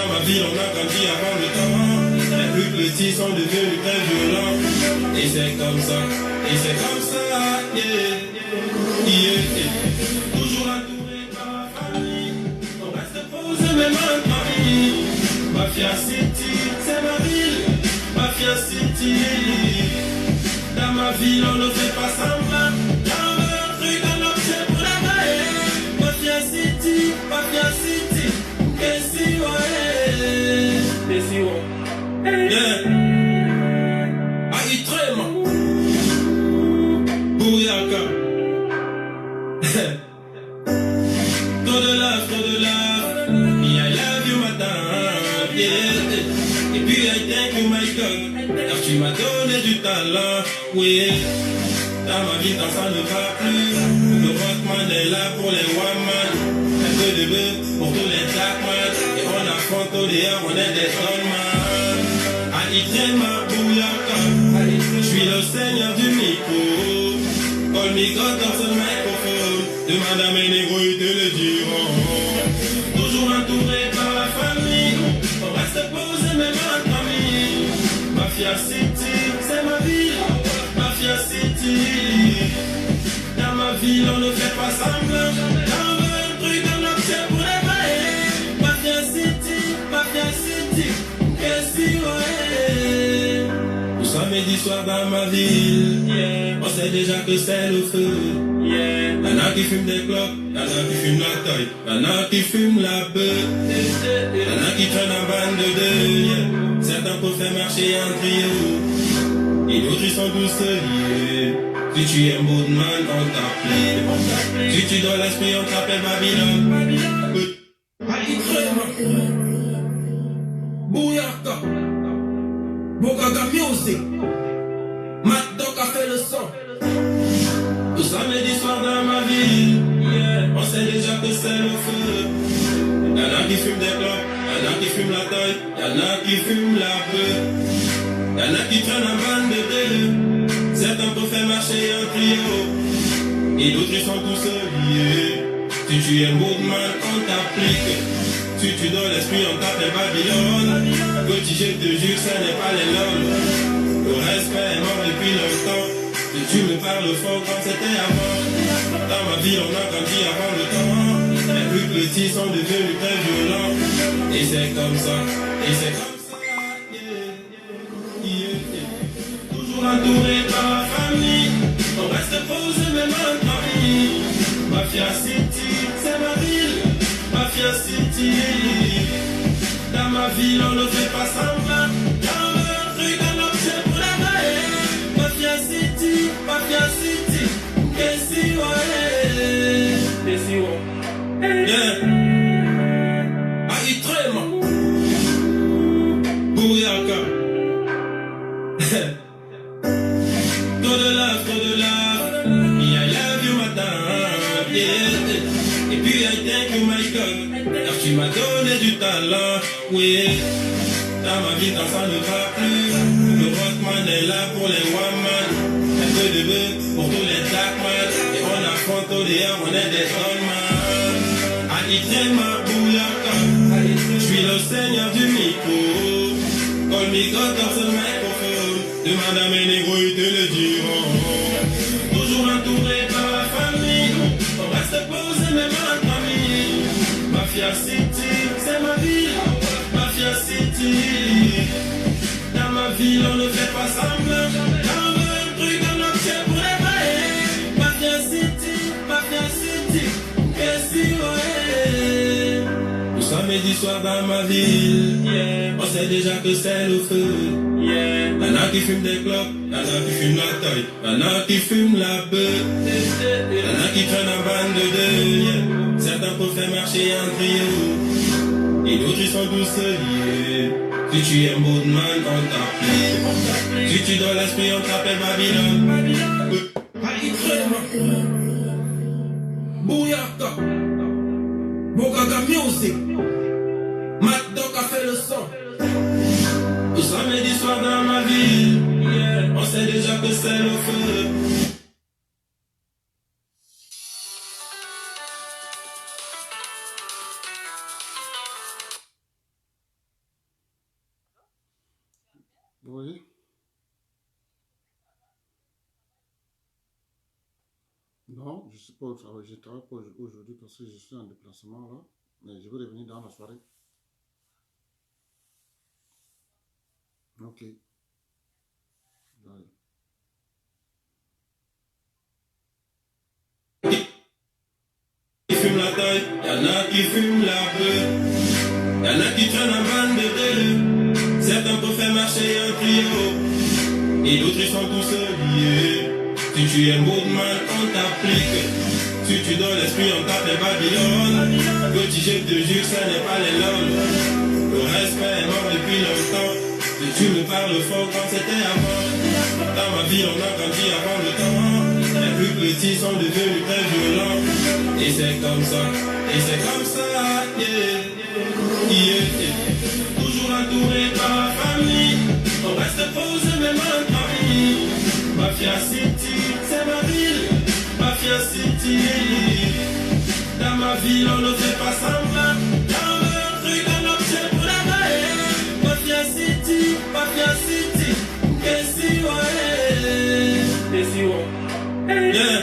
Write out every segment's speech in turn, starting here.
Dans ma ville, on a grandi avant le temps. Les plus petits sont devenus très violents. Et c'est comme ça, yeah, yeah. Toujours entouré par la famille. On reste posé même entre amis. Mafia City, c'est ma ville. Mafia City. Dans ma ville, on ne fait pas semblant. Dans le truc, on observe pour la maille. Mafia City, Mafia City. Qu'est-ce ouais. Yeah. Aïtrema. Bouyaka. Trop de love. Me, I love you, madame. Yeah. Et puis, I thank you, my God. Car tu m'as donné du talent. Oui. Dans ma vie, quand ça ne va plus. Le rockman est là pour les one-man. Un peu de bœuf pour tous les jackman. Et on affronte au dehors, on est des gunman. Aïtrema, bouyaka. Je suis le seigneur du micro. Call me God dans ce microphone. Demande à mes négros, ils te le diront. Toujours entouré par la famille. On reste posé même entre amis. Mafia City, c'est ma ville. Mafia City. Dans ma ville, on ne fait pas semblant. Dans le truc, on observe pour les bails. Mafia City. Qu'est-ce ouais. Tout samedi soir dans ma ville, yeah. On sait déjà que c'est le feu, yeah. Y'en a qui fument des clopes, y'en a qui fument la taille, y'en a qui fument la beuh, y'en a qui traînent en bande de deux, yeah. Certains peuvent faire marcher en trio, et d'autres ils sont tous liés. Si tu es Moodman, on t'appelle. Si tu dois l'esprit, on t'appelle Babylone. Bouyaka, Bogaga Music, Matt Doc a fait le son. Tout samedi soir dans ma ville, yeah. On sait déjà que c'est le feu. Y'en a qui fument des clopes, y'en a qui fument la taille, y'en a qui fument la beuh, y'en a qui traînent en bande de deux. Certains peuvent faire marcher en trio, et d'autres ils sont tous liés. Si tu es Moodman, on t'applique. Si tu donnes l'esprit, on t'appelle Babylone. Petit, je te jure, ce n'est pas les lolls. Le respect est mort depuis longtemps. Si tu me parles fort comme c'était avant. Dans ma ville, on a grandi avant le temps. Les plus petits sont devenus très violents. Et c'est comme ça, yeah, yeah. Toujours entouré par la famille. On reste posé même entre amis. Mafia City, c'est ma ville. Mafia City. Dans ma ville, on ne fait pas semblant. Dans le truc, on observe pour la maille. Mafia City. Qu'est-ce ouais. Yeah. Aïtrema. Bouyaka. Trop de love. Me, I love you, madame. Yeah. Et puis, I thank you, my God. Car tu m'as donné du talent. Oui. Dans ma vie, quand ça ne va plus. Le rockman est là pour les one-man. Un peu de bœuf pour tous les jackman. Et on affronte au dehors, on est des gunman. Aïtrema, bouyaka. Je suis le seigneur du micro. Call me God dans ce microphone. Demande à mes négros, ils te le diront. Toujours entouré par la famille. On reste posé même entre amis. Mafia City, c'est ma ville. Mafia City. Dans ma ville, on ne fait pas semblant. Dans le truc, on observe pour les bails. Mafia City. Qu'est-ce ouais. Tout samedi soir dans ma ville, yeah. On sait déjà que c'est le feu, yeah. Y'en a qui fument des clopes, y'en a qui fument la taille, y'en a qui fument la beuh, y'en a qui traînent en bande de deux, yeah. Certains peuvent faire marcher en trio, et d'autres ils sont tous liés. Si tu es Moodman, on t'appelle. Si tu donnes l'esprit, on t'appelle Babylone. Bouyaka, Bogaga Music, Matt Doc a fait le son. Tout samedi soir dans ma ville, yeah. On sait déjà que c'est le feu. Vous voyez? Non, je ne suis pas au travail. Je ne travaille pas aujourd'hui parce que je suis en déplacement là. Mais je vais revenir dans la soirée. Ok. Allez. Qui fument la taille, y'en a qui fument la peur. Y'en a qui traînent en bande de deux. Certains peuvent faire marcher un trio. Et d'autres ils sont tous liés. Si tu es mouvement, on t'applique. Si tu donnes l'esprit, on t'appelle Babylone. Petit, je te jure, ce n'est pas les langues. Le respect est mort depuis longtemps. Et tu me parles fort comme c'était avant. Dans ma vie, on a grandi avant le temps. Les plus petits sont devenus très violents. Et c'est comme ça, yeah, yeah. Toujours entouré par la famille. On reste posé même en famille. Mafia City, c'est ma ville. Mafia City. Dans ma ville, on ne fait pas semblant. Dans un truc, un objet pour la maille. Mafia City. Qu'est-ce que yeah.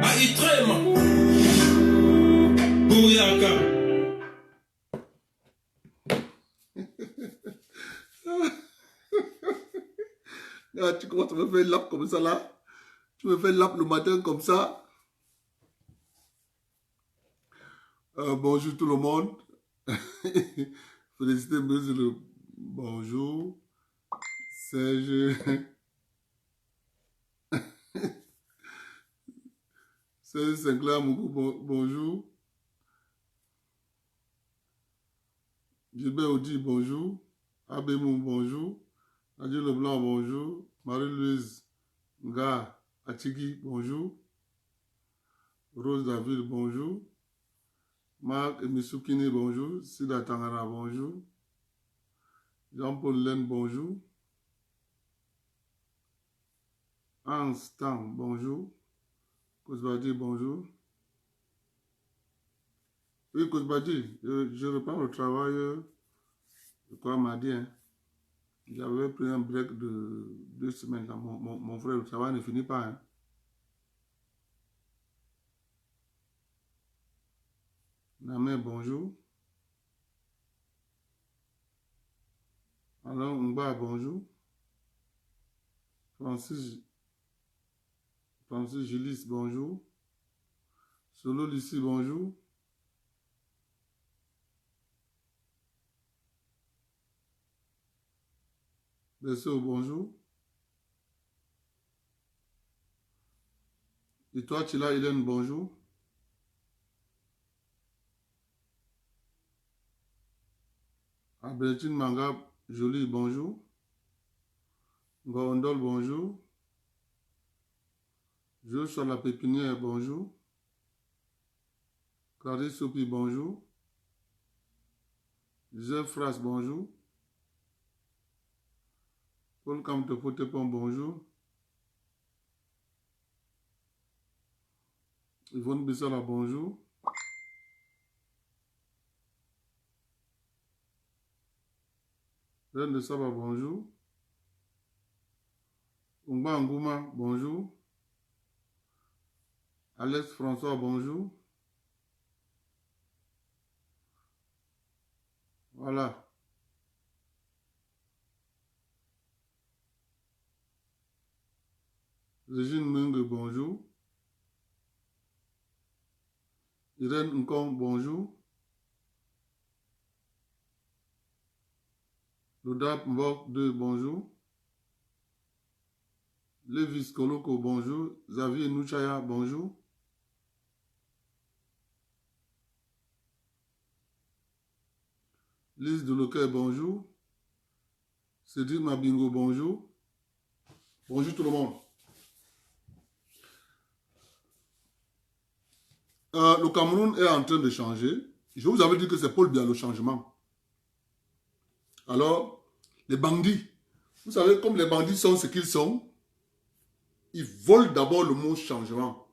Aitrema. Bouyaka. Ah, tu commences à me faire lap comme ça là. Tu me fais lap le matin comme ça. Bonjour tout le monde. Félicitez monsieur le bonjour. Serge. Serge Sinclair Mougou, bonjour. Gilbert Audi, bonjour. Abemou, bonjour. Adieu Leblanc, bonjour. Marie-Louise Nga Atigi, bonjour. Rose David, bonjour. Marc Missoukini, bonjour. Sida Tangana, bonjour. Jean-Paul Len, bonjour. Hans Tang, bonjour. Kosbadi, bonjour. Oui, Kosbadi, je reprends le travail, je crois, mardi. Hein. J'avais pris un break de 2 semaines. Là. Mon frère, le travail ne finit pas. Hein. Namé, bonjour. Alors, Ngba, bonjour. Francis Julis, bonjour. Solo Lucie, bonjour. Besso, bonjour. Et toi, Tila Hélène, bonjour. Albertine Manga, Jolie, bonjour. Gorondol, bonjour. Joshua La Pépinière, bonjour. Clarisse Sopi, bonjour. Joseph Fras, bonjour. Paul Kamte Potepon, bonjour. Yvonne Bissala, bonjour. Reine de Saba, bonjour. Ungba Ngouma, bonjour. Alex François, bonjour. Voilà. Régine Menge, bonjour. Irène Nkong, bonjour. Lodap Mbok 2, bonjour. Lévis Koloko, bonjour. Xavier Nouchaya, bonjour. Lise Deloquet, bonjour. Cédric Mabingo, bonjour. Bonjour tout le monde. Le Cameroun est en train de changer. Je vous avais dit que c'est Paul Biya le changement. Alors, les bandits, vous savez, comme les bandits sont ce qu'ils sont, ils volent d'abord le mot changement.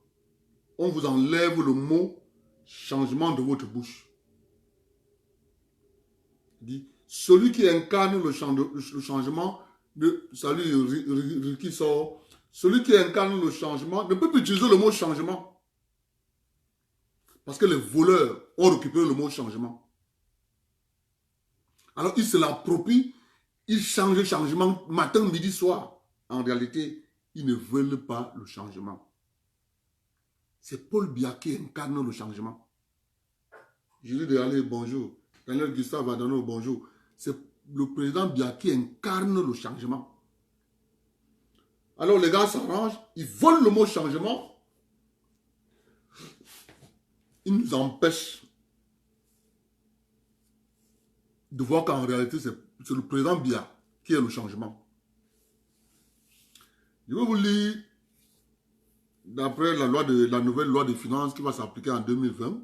On vous enlève le mot changement de votre bouche. Il dit, celui qui incarne le changement, salut Ricky sort, celui qui incarne le changement ne peut plus utiliser le mot changement. Parce que les voleurs ont récupéré le mot changement. Alors ils se l'approprient, ils changent le changement matin, midi, soir. En réalité, ils ne veulent pas le changement. C'est Paul Biya qui incarne le changement. Je lui dis allez, bonjour. Daniel Gustave Adano, bonjour. C'est le président Biya qui incarne le changement. Alors les gars s'arrangent, ils volent le mot changement. Ils nous empêchent de voir qu'en réalité, c'est le président Biya qui est le changement. Je vais vous lire, d'après la nouvelle loi de finances qui va s'appliquer en 2020.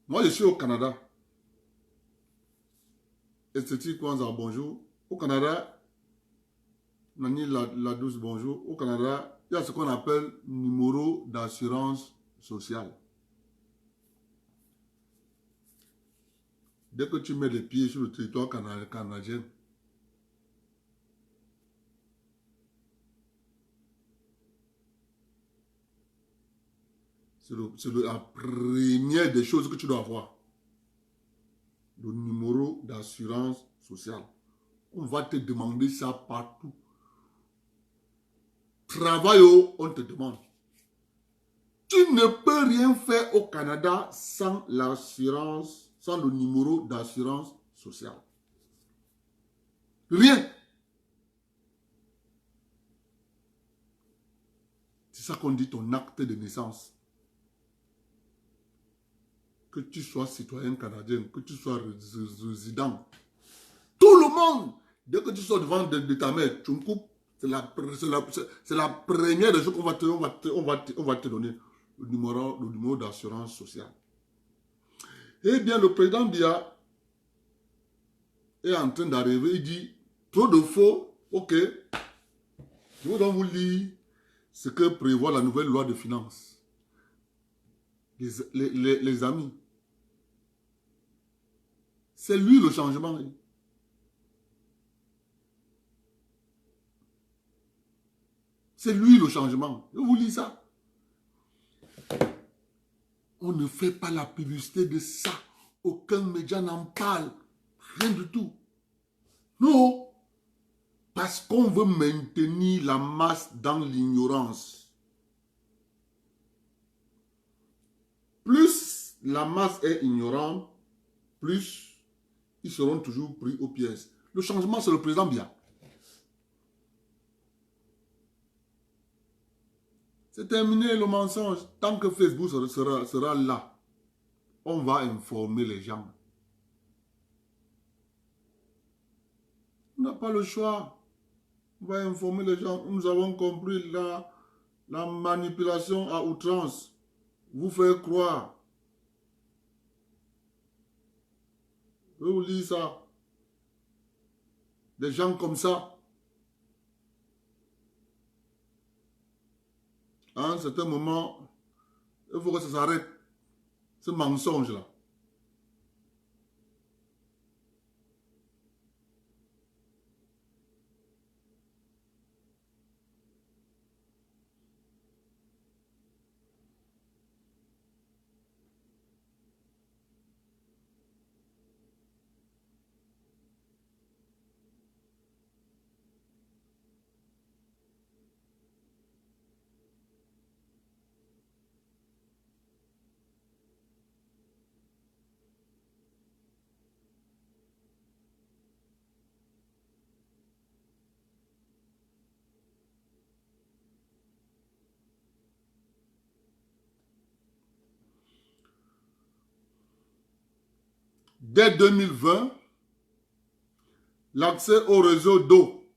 Moi, je suis au Canada. Esthétique Kwanza, bonjour. Au Canada, Nani la douce, bonjour. Au Canada, il y a ce qu'on appelle numéro d'assurance sociale. Dès que tu mets les pieds sur le territoire canadien, c'est la première des choses que tu dois avoir. Le numéro d'assurance sociale. On va te demander ça partout. Travail, on te demande. Tu ne peux rien faire au Canada sans l'assurance, sans le numéro d'assurance sociale. Rien. C'est ça qu'on dit ton acte de naissance. Que tu sois citoyen canadien, que tu sois résident. Tout le monde, dès que tu sors devant de ta mère, tu me coupes, c'est la première des choses qu'on va te donner. Le numéro d'assurance sociale. Eh bien, le président Biya est en train d'arriver. Il dit, trop de faux, ok. Je vais donc vous lire ce que prévoit la nouvelle loi de finances. Les amis, c'est lui le changement. C'est lui le changement. Je vous lis ça. On ne fait pas la publicité de ça. Aucun média n'en parle. Rien du tout. Non. Parce qu'on veut maintenir la masse dans l'ignorance. Plus la masse est ignorante, plus ils seront toujours pris aux pièces. Le changement, c'est le président Biya. C'est terminé le mensonge. Tant que Facebook sera là, on va informer les gens. On n'a pas le choix. On va informer les gens. Nous avons compris la manipulation à outrance. Vous faire croire. Je vous lis ça. Des gens comme ça. À un certain moment, il faut que ça s'arrête. Ce mensonge-là. Dès 2020, l'accès au réseau d'eau,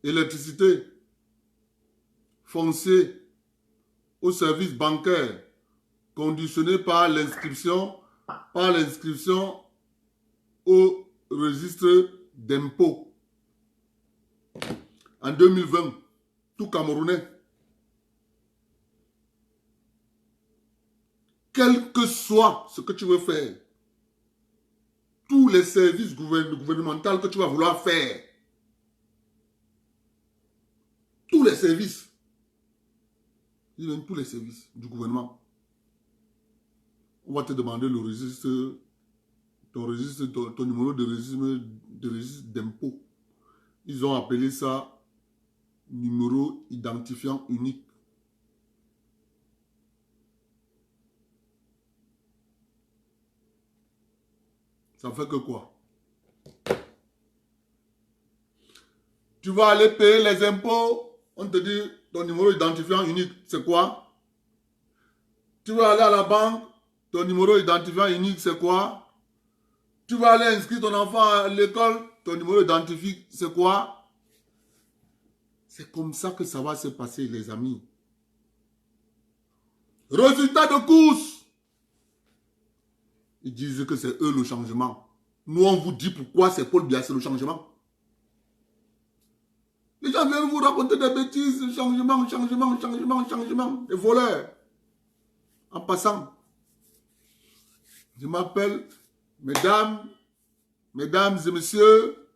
électricité, foncier, aux services bancaires, conditionné par l'inscription au registre d'impôts. En 2020, tout Camerounais, quel que soit ce que tu veux faire, tous les services gouvernementaux que tu vas vouloir faire. Tous les services. Il donne tous les services du gouvernement. On va te demander le registre, ton numéro de registre d'impôt. Ils ont appelé ça numéro identifiant unique. Ça fait que quoi? Tu vas aller payer les impôts, on te dit ton numéro identifiant unique, c'est quoi? Tu vas aller à la banque, ton numéro identifiant unique, c'est quoi? Tu vas aller inscrire ton enfant à l'école, ton numéro identifiant, c'est quoi? C'est comme ça que ça va se passer, les amis. Résultat de course. Ils disent que c'est eux le changement. Nous, on vous dit pourquoi c'est Paul Biya, c'est le changement. Les gens viennent vous raconter des bêtises, changement, des voleurs. En passant, je m'appelle, mesdames et messieurs,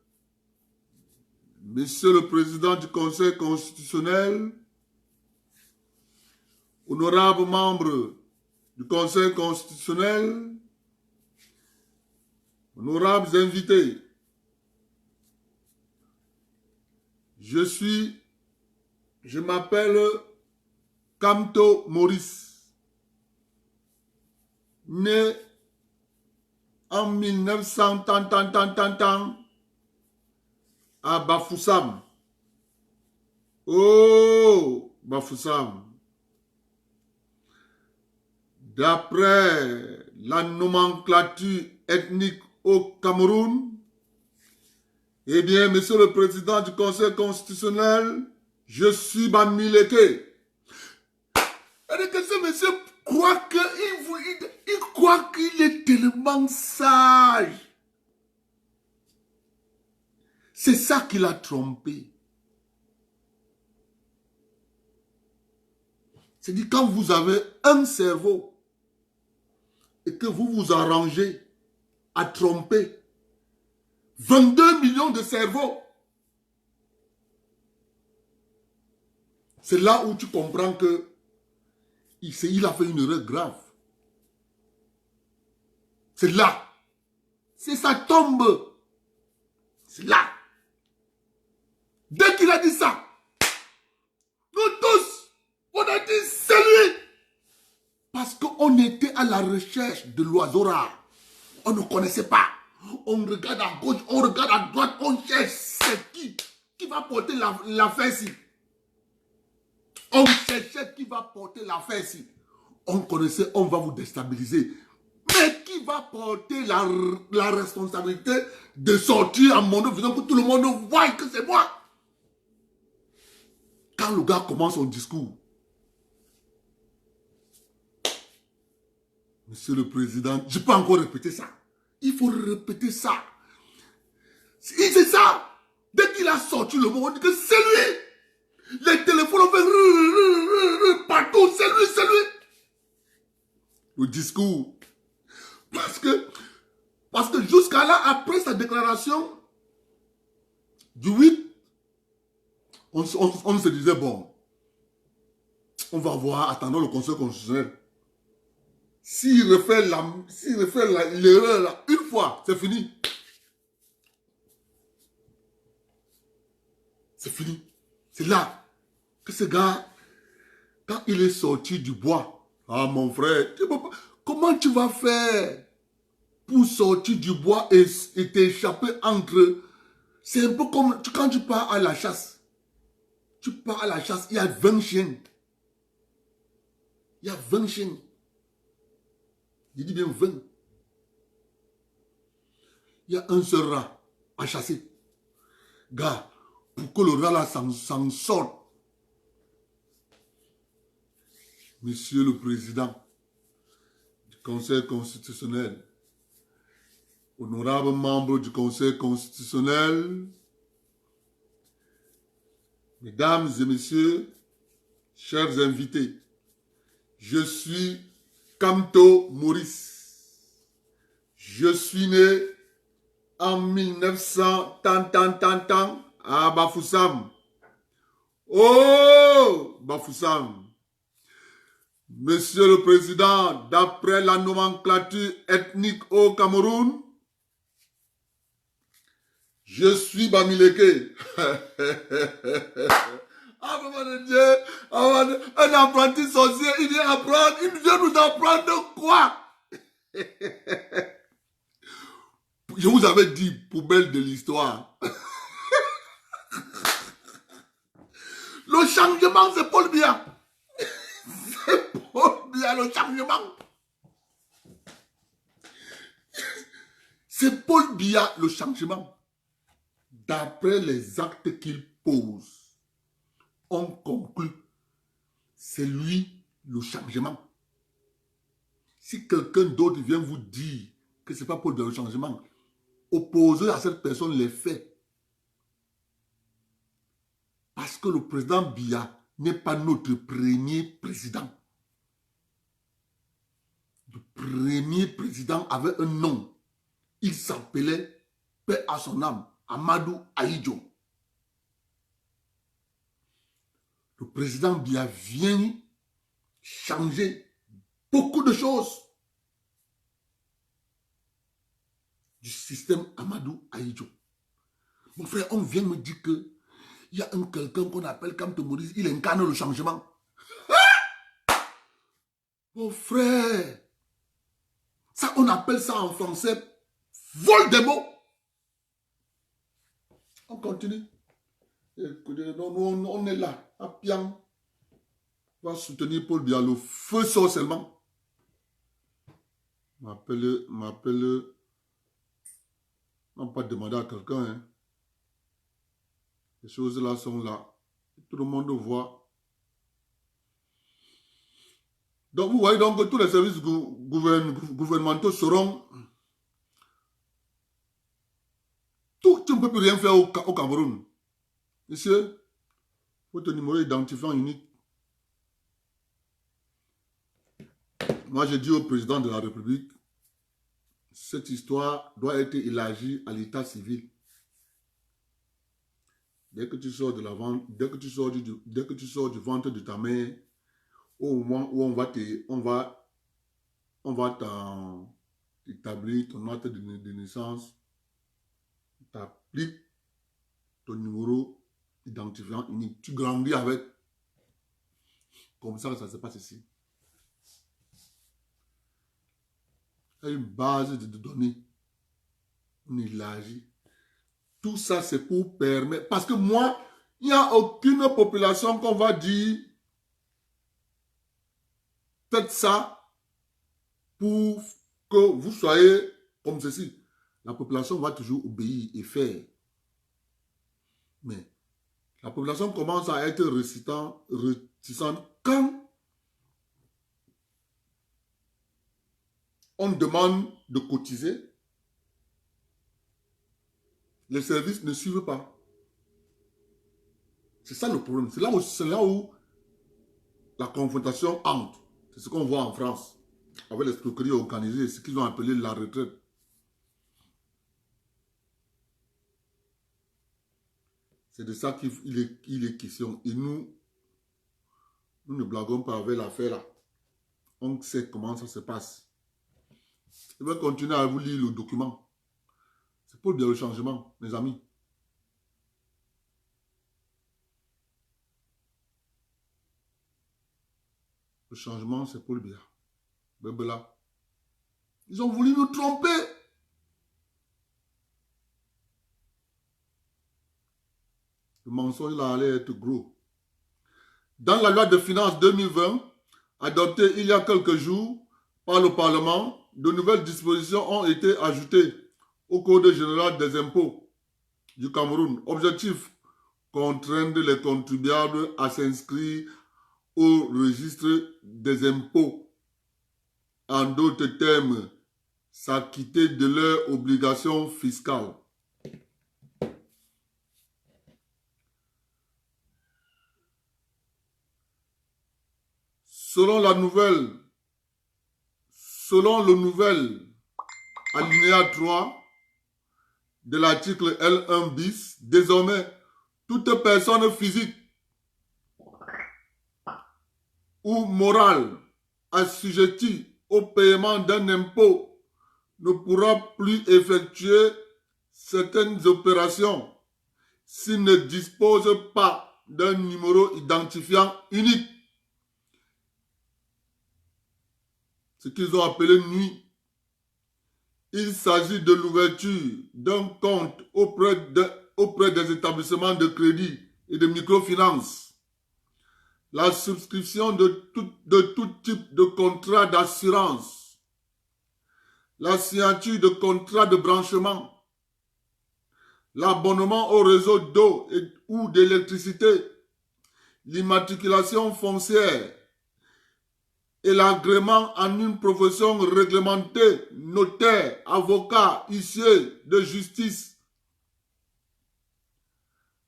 monsieur le président du Conseil constitutionnel, honorables membres du Conseil constitutionnel, honorables invités, je m'appelle Kamto Maurice, né en 1900 à Bafoussam. Oh, Bafoussam. D'après la nomenclature ethnique au Cameroun, eh bien, monsieur le président du Conseil constitutionnel, je suis Bamileke. C'est-à-dire que ce monsieur croit il croit qu'il est tellement sage. C'est ça qui l'a trompé. C'est-à-dire quand vous avez un cerveau et que vous vous arrangez à tromper 22 millions de cerveaux, c'est là où tu comprends que il a fait une erreur grave. C'est là. C'est sa tombe. C'est là. Dès qu'il a dit ça, nous tous, on a dit c'est lui. Parce qu'on était à la recherche de l'oiseau rare. On ne connaissait pas. On regarde à gauche, on regarde à droite, on cherche c'est qui va porter l'affaire ici. On cherchait qui va porter l'affaire ici. On connaissait, on va vous déstabiliser. Mais qui va porter la responsabilité de sortir à mon nom, que tout le monde voit que c'est moi. Quand le gars commence son discours, monsieur le président, je peux encore répéter ça. Il faut répéter ça. C'est ça. Dès qu'il a sorti le mot, on dit que c'est lui. Les téléphones ont fait partout, c'est lui, c'est lui. Le discours. Parce que jusqu'à là, après sa déclaration du 8, on se disait, bon, on va voir, attendons le Conseil constitutionnel. S'il refait l'erreur là, une fois, c'est fini. C'est fini. C'est là que ce gars, quand il est sorti du bois, ah mon frère, comment tu vas faire pour sortir du bois et t'échapper entre... C'est un peu comme quand tu pars à la chasse. Tu pars à la chasse, il y a 20 chiens. Il y a 20 chiens. Je dis bien 20. Il y a un seul rat à chasser. Gars, pour que le rat là s'en sorte. Monsieur le Président du Conseil constitutionnel, honorables membres du Conseil constitutionnel, mesdames et messieurs, chers invités, je suis Kamto Maurice. Je suis né en 1900, à Bafoussam. Oh, Bafoussam. Monsieur le Président, d'après la nomenclature ethnique au Cameroun, je suis Bamileke. Ah, maman de Dieu, un apprenti sorcier, il vient nous apprendre quoi? Je vous avais dit, poubelle de l'histoire. Le changement, c'est Paul Biya. C'est Paul Biya, le changement. C'est Paul Biya, le changement. D'après les actes qu'il pose, on conclut, c'est lui le changement. Si quelqu'un d'autre vient vous dire que ce n'est pas Paul Biya le changement, opposez à cette personne les faits. Parce que le président Biya n'est pas notre premier président. Le premier président avait un nom. Il s'appelait, paix à son âme, Amadou Ahidjo. Le président Biya vient changer beaucoup de choses du système Amadou Ahidjo. Mon frère, on vient me dire que il y a quelqu'un qu'on appelle Kamto Maurice, il incarne le changement. Ah! Mon frère, ça on appelle ça en français vol des mots. On continue. On est là, à Pian. On va soutenir Paul Biya, le feu sort seulement. M'appelle. On n'a pas demandé à quelqu'un. Hein. Les choses là sont là. Tout le monde voit. Donc vous voyez donc que tous les services gouvernementaux seront... Tu ne peux plus rien faire au Cameroun. Monsieur, votre numéro identifiant unique. Moi, j'ai dit au président de la République, cette histoire doit être élargie à l'état civil. Dès que tu sors de la vente, dès que tu sors du ventre de ta mère, au moment où on va t'établir ton acte de naissance, tu appliques ton numéro identifiant unique. Tu grandis avec. Comme ça se passe ici. Il y a une base de données. On élargit. Tout ça, c'est pour permettre... Parce que moi, il n'y a aucune population qu'on va dire faites ça pour que vous soyez comme ceci. La population va toujours obéir et faire. Mais la population commence à être réticente quand on demande de cotiser. Les services ne suivent pas. C'est ça le problème. C'est là où la confrontation entre. C'est ce qu'on voit en France. Avec l'escroquerie organisée, ce qu'ils ont appelé la retraite. C'est de ça qu'il est question. Et nous ne blaguons pas avec l'affaire là. On sait comment ça se passe. Je vais continuer à vous lire le document. C'est pour bien le changement, mes amis. Le changement, c'est pour le bien. Bébela. Ils ont voulu nous tromper. Le mensonge là allait être gros. Dans la loi de finances 2020, adoptée il y a quelques jours par le Parlement, de nouvelles dispositions ont été ajoutées au Code général des impôts du Cameroun. Objectif, contraindre les contribuables à s'inscrire au registre des impôts. En d'autres termes, s'acquitter de leurs obligations fiscales. Selon le nouvel alinéa 3 de l'article L1 bis, désormais, toute personne physique ou morale assujettie au paiement d'un impôt ne pourra plus effectuer certaines opérations s'il ne dispose pas d'un numéro identifiant unique, ce qu'ils ont appelé NUI. Il s'agit de l'ouverture d'un compte auprès des établissements de crédit et de microfinance, la souscription de tout type de contrat d'assurance, la signature de contrats de branchement, l'abonnement au réseau d'eau ou d'électricité, l'immatriculation foncière et l'agrément en une profession réglementée, notaire, avocat, huissier de justice.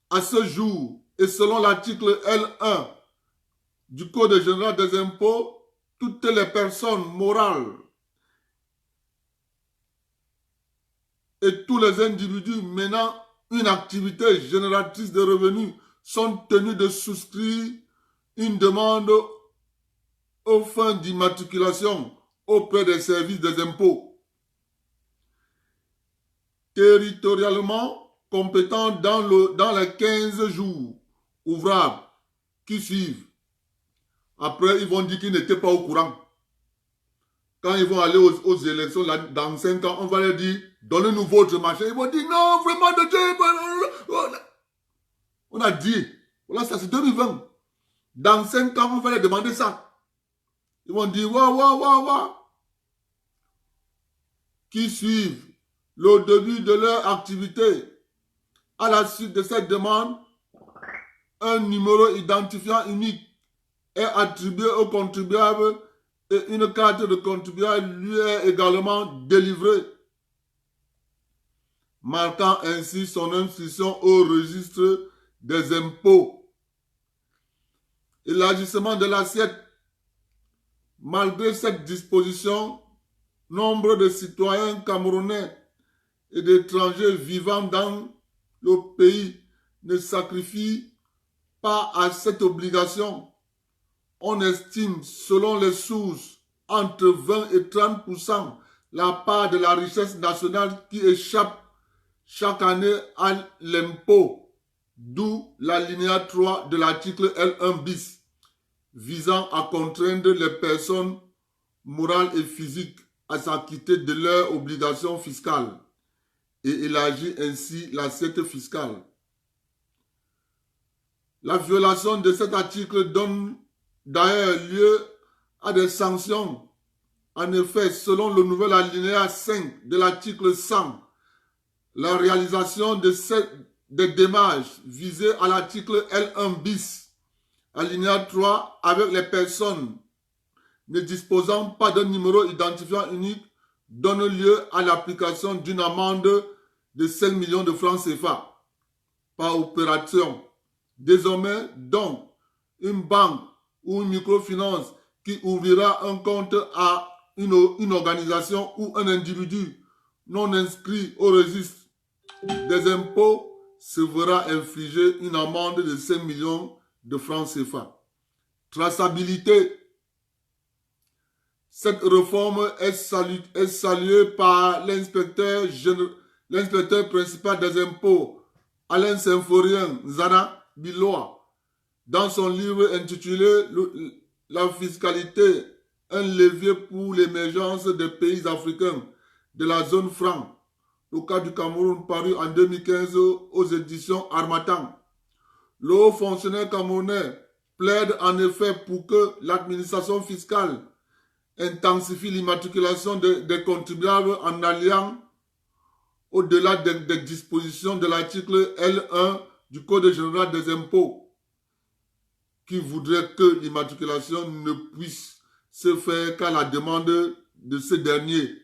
À ce jour, et selon l'article L1 du Code général des impôts, toutes les personnes morales et tous les individus menant une activité génératrice de revenus sont tenus de souscrire une demande aux fins d'immatriculation auprès des services des impôts, territorialement compétents dans les 15 jours ouvrables qui suivent. Après, ils vont dire qu'ils n'étaient pas au courant. Quand ils vont aller aux élections, là, dans 5 ans, on va leur dire, donnez-nous votre machin. Ils vont dire, non, vraiment, de Dieu. On a dit, voilà, ça c'est 2020. Dans 5 ans, on va leur demander ça. Ils vont dire, wa. Qui suivent le début de leur activité. À la suite de cette demande, un numéro identifiant unique est attribué au contribuable et une carte de contribuable lui est également délivrée, marquant ainsi son inscription au registre des impôts. Élargissement de l'assiette. Malgré cette disposition, nombre de citoyens camerounais et d'étrangers vivant dans le pays ne sacrifient pas à cette obligation. On estime, selon les sources, entre 20 et 30% la part de la richesse nationale qui échappe chaque année à l'impôt, d'où l'alinéa 3 de l'article L1 bis, visant à contraindre les personnes morales et physiques à s'acquitter de leurs obligations fiscales et élargir ainsi l'assiette fiscale. La violation de cet article donne d'ailleurs lieu à des sanctions. En effet, selon le nouvel alinéa 5 de l'article 100, la réalisation des démarches visées à l'article L1 bis, alinéa 3, avec les personnes ne disposant pas d'un numéro identifiant unique donne lieu à l'application d'une amende de 5 millions de francs CFA par opération. Désormais, donc, une banque ou une microfinance qui ouvrira un compte à une organisation ou un individu non inscrit au registre des impôts se verra infliger une amende de 5 millions de francs CFA. Traçabilité. Cette réforme est saluée par l'inspecteur principal des impôts, Alain Symphorien Zana Biloa, dans son livre intitulé « La fiscalité, un levier pour l'émergence des pays africains de la zone franc », au cas du Cameroun, paru en 2015 aux éditions Harmattan. Le haut fonctionnaire camerounais plaide en effet pour que l'administration fiscale intensifie l'immatriculation des contribuables en alliant au-delà des dispositions de l'article L1 du Code général des impôts, qui voudrait que l'immatriculation ne puisse se faire qu'à la demande de ce dernier.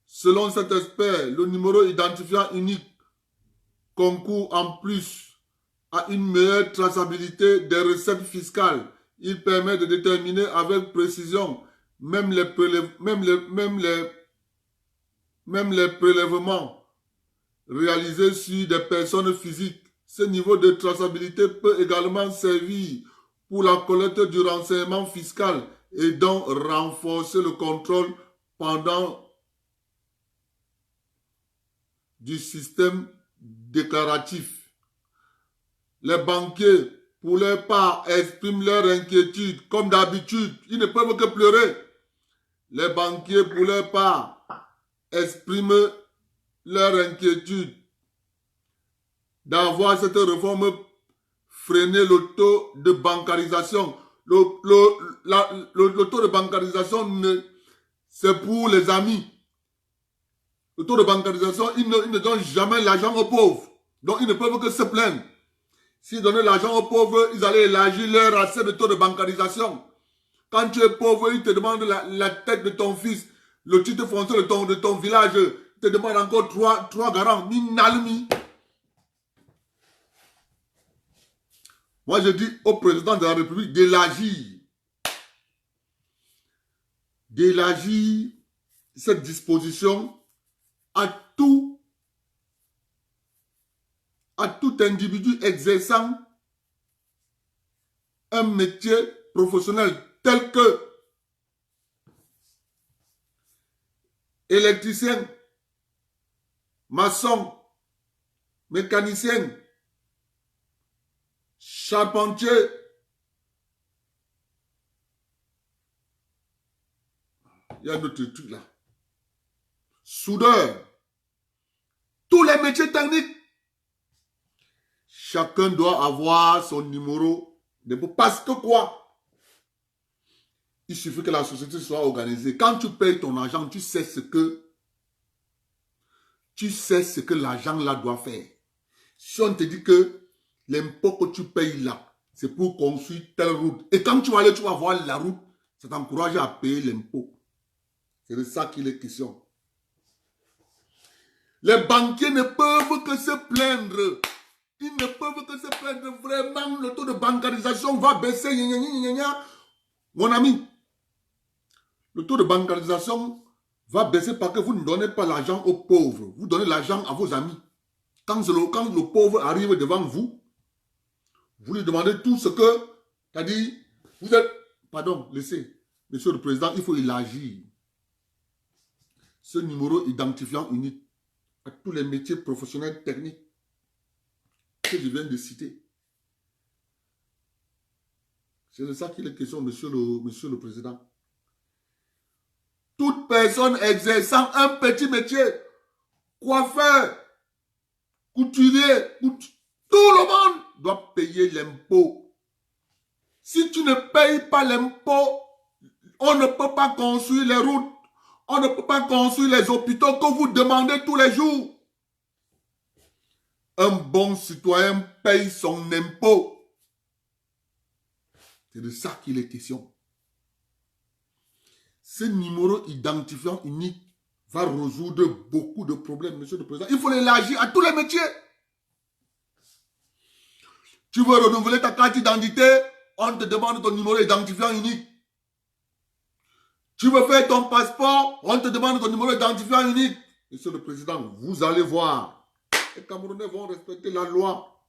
Selon cet expert, le numéro identifiant unique concourt en plus à une meilleure traçabilité des recettes fiscales. Il permet de déterminer avec précision même les prélèvements réalisé sur des personnes physiques. Ce niveau de traçabilité peut également servir pour la collecte du renseignement fiscal et donc renforcer le contrôle pendant du système déclaratif. Les banquiers, pour leur part, expriment leur inquiétude. Comme d'habitude, ils ne peuvent que pleurer. Les banquiers, pour leur part, expriment leur inquiétude d'avoir cette réforme freiner le taux de bancarisation. Le taux de bancarisation, c'est pour les amis. Le taux de bancarisation, ils ne donnent jamais l'argent aux pauvres. Donc, ils ne peuvent que se plaindre. S'ils donnaient l'argent aux pauvres, ils allaient élargir leur assiette de taux de bancarisation. Quand tu es pauvre, ils te demandent la tête de ton fils, le titre foncier de ton village. Ils te demandent encore trois garants. Moi, je dis au président de la République d'élargir cette disposition à tout individu exerçant un métier professionnel tel que électricien, maçon, mécanicien, charpentier, il y a d'autres trucs là, soudeur, tous les métiers techniques. Chacun doit avoir son numéro de poste. Parce que quoi? Il suffit que la société soit organisée. Quand tu payes ton argent, tu sais ce que l'argent là doit faire. Si on te dit que l'impôt que tu payes là, c'est pour construire telle route. Et quand tu vas aller, tu vas voir la route, ça t'encourage à payer l'impôt. C'est de ça qu'il est question. Les banquiers ne peuvent que se plaindre. Ils ne peuvent que se plaindre. Vraiment, le taux de bancarisation va baisser. Mon ami, le taux de bancarisation va baisser parce que vous ne donnez pas l'argent aux pauvres. Vous donnez l'argent à vos amis. Quand le pauvre arrive devant vous, vous lui demandez tout ce que, c'est-à-dire, vous êtes, pardon, laissez, monsieur le président, il faut élargir ce numéro identifiant unique à tous les métiers professionnels techniques que je viens de citer. C'est de ça qu'il est question, monsieur le président. Toute personne exerçant un petit métier, coiffeur, couturier, tout le monde doit payer l'impôt. Si tu ne payes pas l'impôt, on ne peut pas construire les routes, on ne peut pas construire les hôpitaux que vous demandez tous les jours. Un bon citoyen paye son impôt. C'est de ça qu'il est question. Ce numéro identifiant unique va résoudre beaucoup de problèmes, monsieur le président. Il faut l'élargir à tous les métiers. Tu veux renouveler ta carte d'identité, on te demande ton numéro identifiant unique. Tu veux faire ton passeport, on te demande ton numéro identifiant unique. Monsieur le président, vous allez voir. Les Camerounais vont respecter la loi.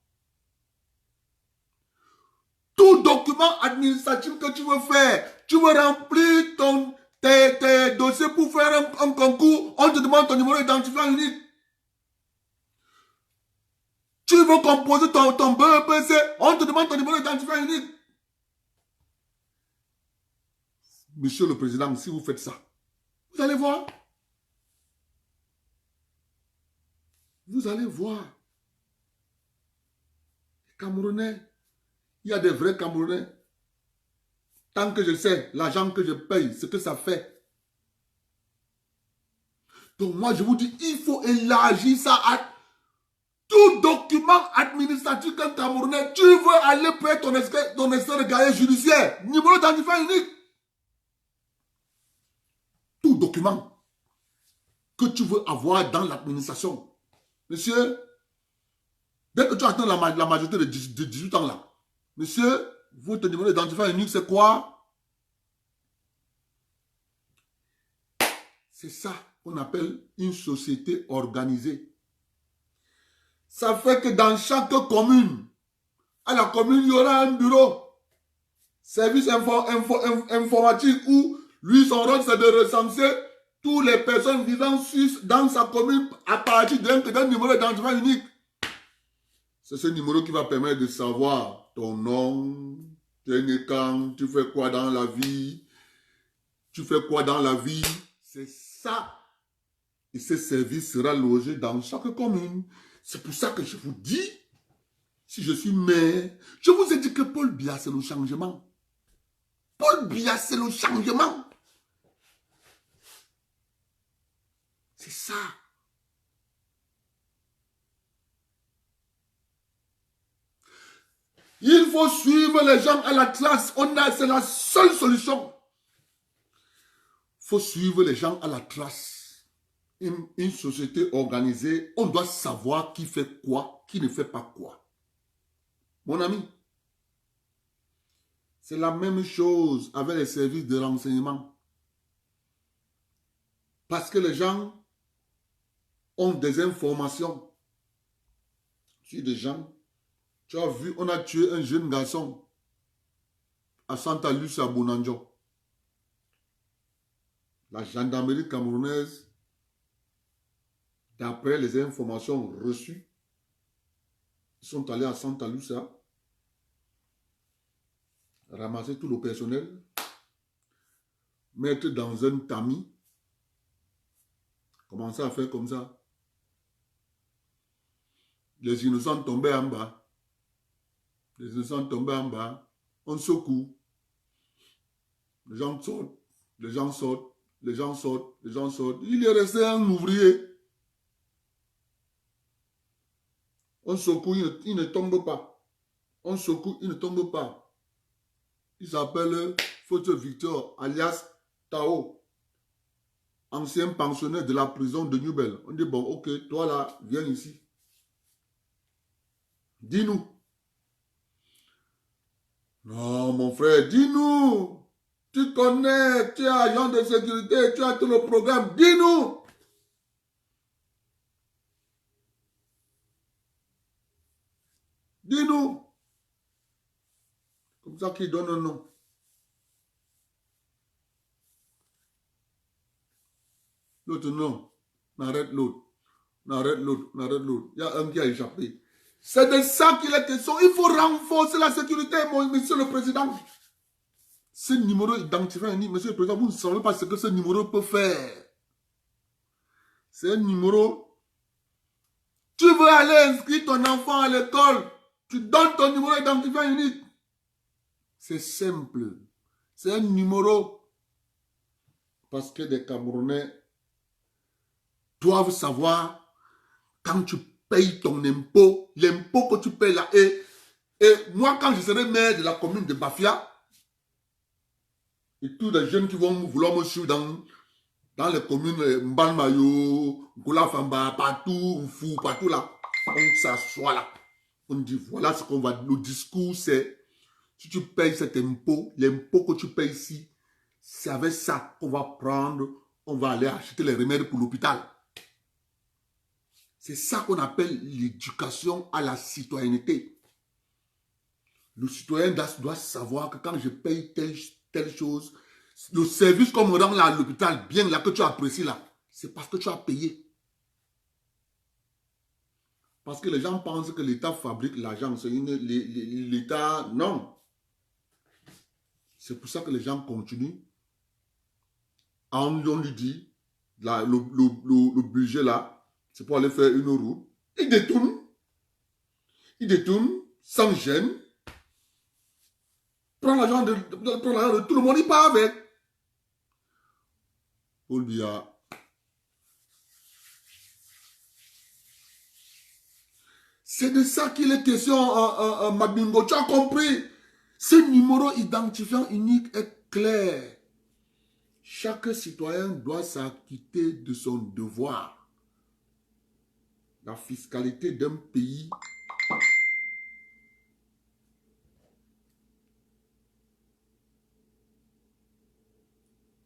Tout document administratif que tu veux faire, tu veux remplir tes dossiers pour faire un concours, on te demande ton numéro identifiant unique. Tu veux composer ton BEPC, on te demande ton numéro identifiant unique. Monsieur le président, si vous faites ça, vous allez voir. Vous allez voir. Les Camerounais, il y a des vrais Camerounais. Tant que je sais l'argent que je paye, ce que ça fait. Donc moi, je vous dis, il faut élargir ça à tout document administratif qu'un Camerounais. Tu veux aller payer ton extrait de gagner judiciaire. Numéro d'identifiant unique. Tout document que tu veux avoir dans l'administration. Monsieur, dès que tu atteins la majorité de 18 ans là, monsieur, votre numéro d'identifiant unique, c'est quoi? C'est ça qu'on appelle une société organisée. Ça fait que dans chaque commune, à la commune, il y aura un bureau, service informatique où lui, son rôle, c'est de recenser toutes les personnes vivant dans sa commune à partir d'un numéro d'identifiant unique. C'est ce numéro qui va permettre de savoir ton nom, tu es né quand, tu fais quoi dans la vie, C'est ça. Et ce service sera logé dans chaque commune. C'est pour ça que je vous dis, si je suis maire, je vous ai dit que Paul Biya, c'est le changement. Paul Biya, c'est le changement. C'est ça. Il faut suivre les gens à la trace. C'est la seule solution. Il faut suivre les gens à la trace. Une société organisée, on doit savoir qui fait quoi, qui ne fait pas quoi. Mon ami, c'est la même chose avec les services de renseignement. Parce que les gens ont des informations sur des gens. Tu as vu, on a tué un jeune garçon à Santa Lucia, Bonanjo. La gendarmerie camerounaise, d'après les informations reçues, ils sont allés à Santa Lucia, ramasser tout le personnel, mettre dans un tamis, commencer à faire comme ça. Les innocents tombaient en bas. Les innocents tombaient en bas. On secoue. Les gens sortent. Les gens sortent. Les gens sortent. Les gens sortent. Il est resté un ouvrier. On secoue, il ne tombe pas. On secoue, il ne tombe pas. Il s'appelle Photo Victor, alias Tao. Ancien pensionnaire de la prison de Newbel. On dit, bon, ok, toi là, viens ici. Dis-nous. Non, mon frère, dis-nous. Tu connais, tu es agent de sécurité, tu as tout le programme. Dis-nous. Dis-nous. Comme ça qu'il donne un nom. L'autre non. N'arrête l'autre. N'arrête l'autre. N'arrête l'autre. Il y a un qui a échappé. C'est de ça qu'il est question. Il faut renforcer la sécurité, monsieur le président. Ce numéro identifiant, monsieur le président, vous ne savez pas ce que ce numéro peut faire. C'est un numéro. Tu veux aller inscrire ton enfant à l'école. Tu donnes ton numéro identifiant unique. C'est simple. C'est un numéro. Parce que des Camerounais doivent savoir quand tu payes ton impôt, l'impôt que tu payes là. Et moi, quand je serai maire de la commune de Bafia, et tous les jeunes qui vont vouloir me suivre dans les communes Mbalmayo, Goulafamba, partout, Mfou, partout là, on s'assoit là. On dit, voilà ce qu'on va... Le discours, c'est, si tu payes cet impôt, l'impôt que tu payes ici, c'est avec ça qu'on va prendre, on va aller acheter les remèdes pour l'hôpital. C'est ça qu'on appelle l'éducation à la citoyenneté. Le citoyen doit savoir que quand je paye telle chose, le service qu'on me rend là à l'hôpital, bien là que tu apprécies là, c'est parce que tu as payé. Parce que les gens pensent que l'État fabrique l'argent. L'État, non. C'est pour ça que les gens continuent. On lui dit, là, le budget là, c'est pour aller faire une route. Ils détournent. Ils détournent sans gêne. Prends l'argent de tout le monde, il part avec. Paul Biya. C'est de ça qu'il est question, Mabingo. Tu as compris? Ce numéro identifiant unique est clair. Chaque citoyen doit s'acquitter de son devoir. La fiscalité d'un pays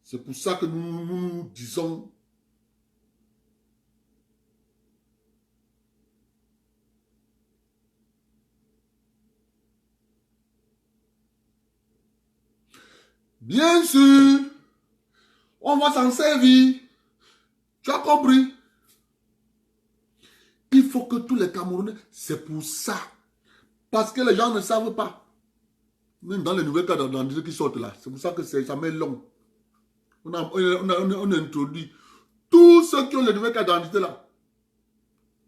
c'est pour ça que nous disons Bien sûr, on va s'en servir. Tu as compris? Il faut que tous les Camerounais, c'est pour ça. Parce que les gens ne savent pas. Même dans les nouvelles cas d'identité qui sortent là, c'est pour ça que ça met long. On a introduit tous ceux qui ont les nouvelles cartes d'identité là.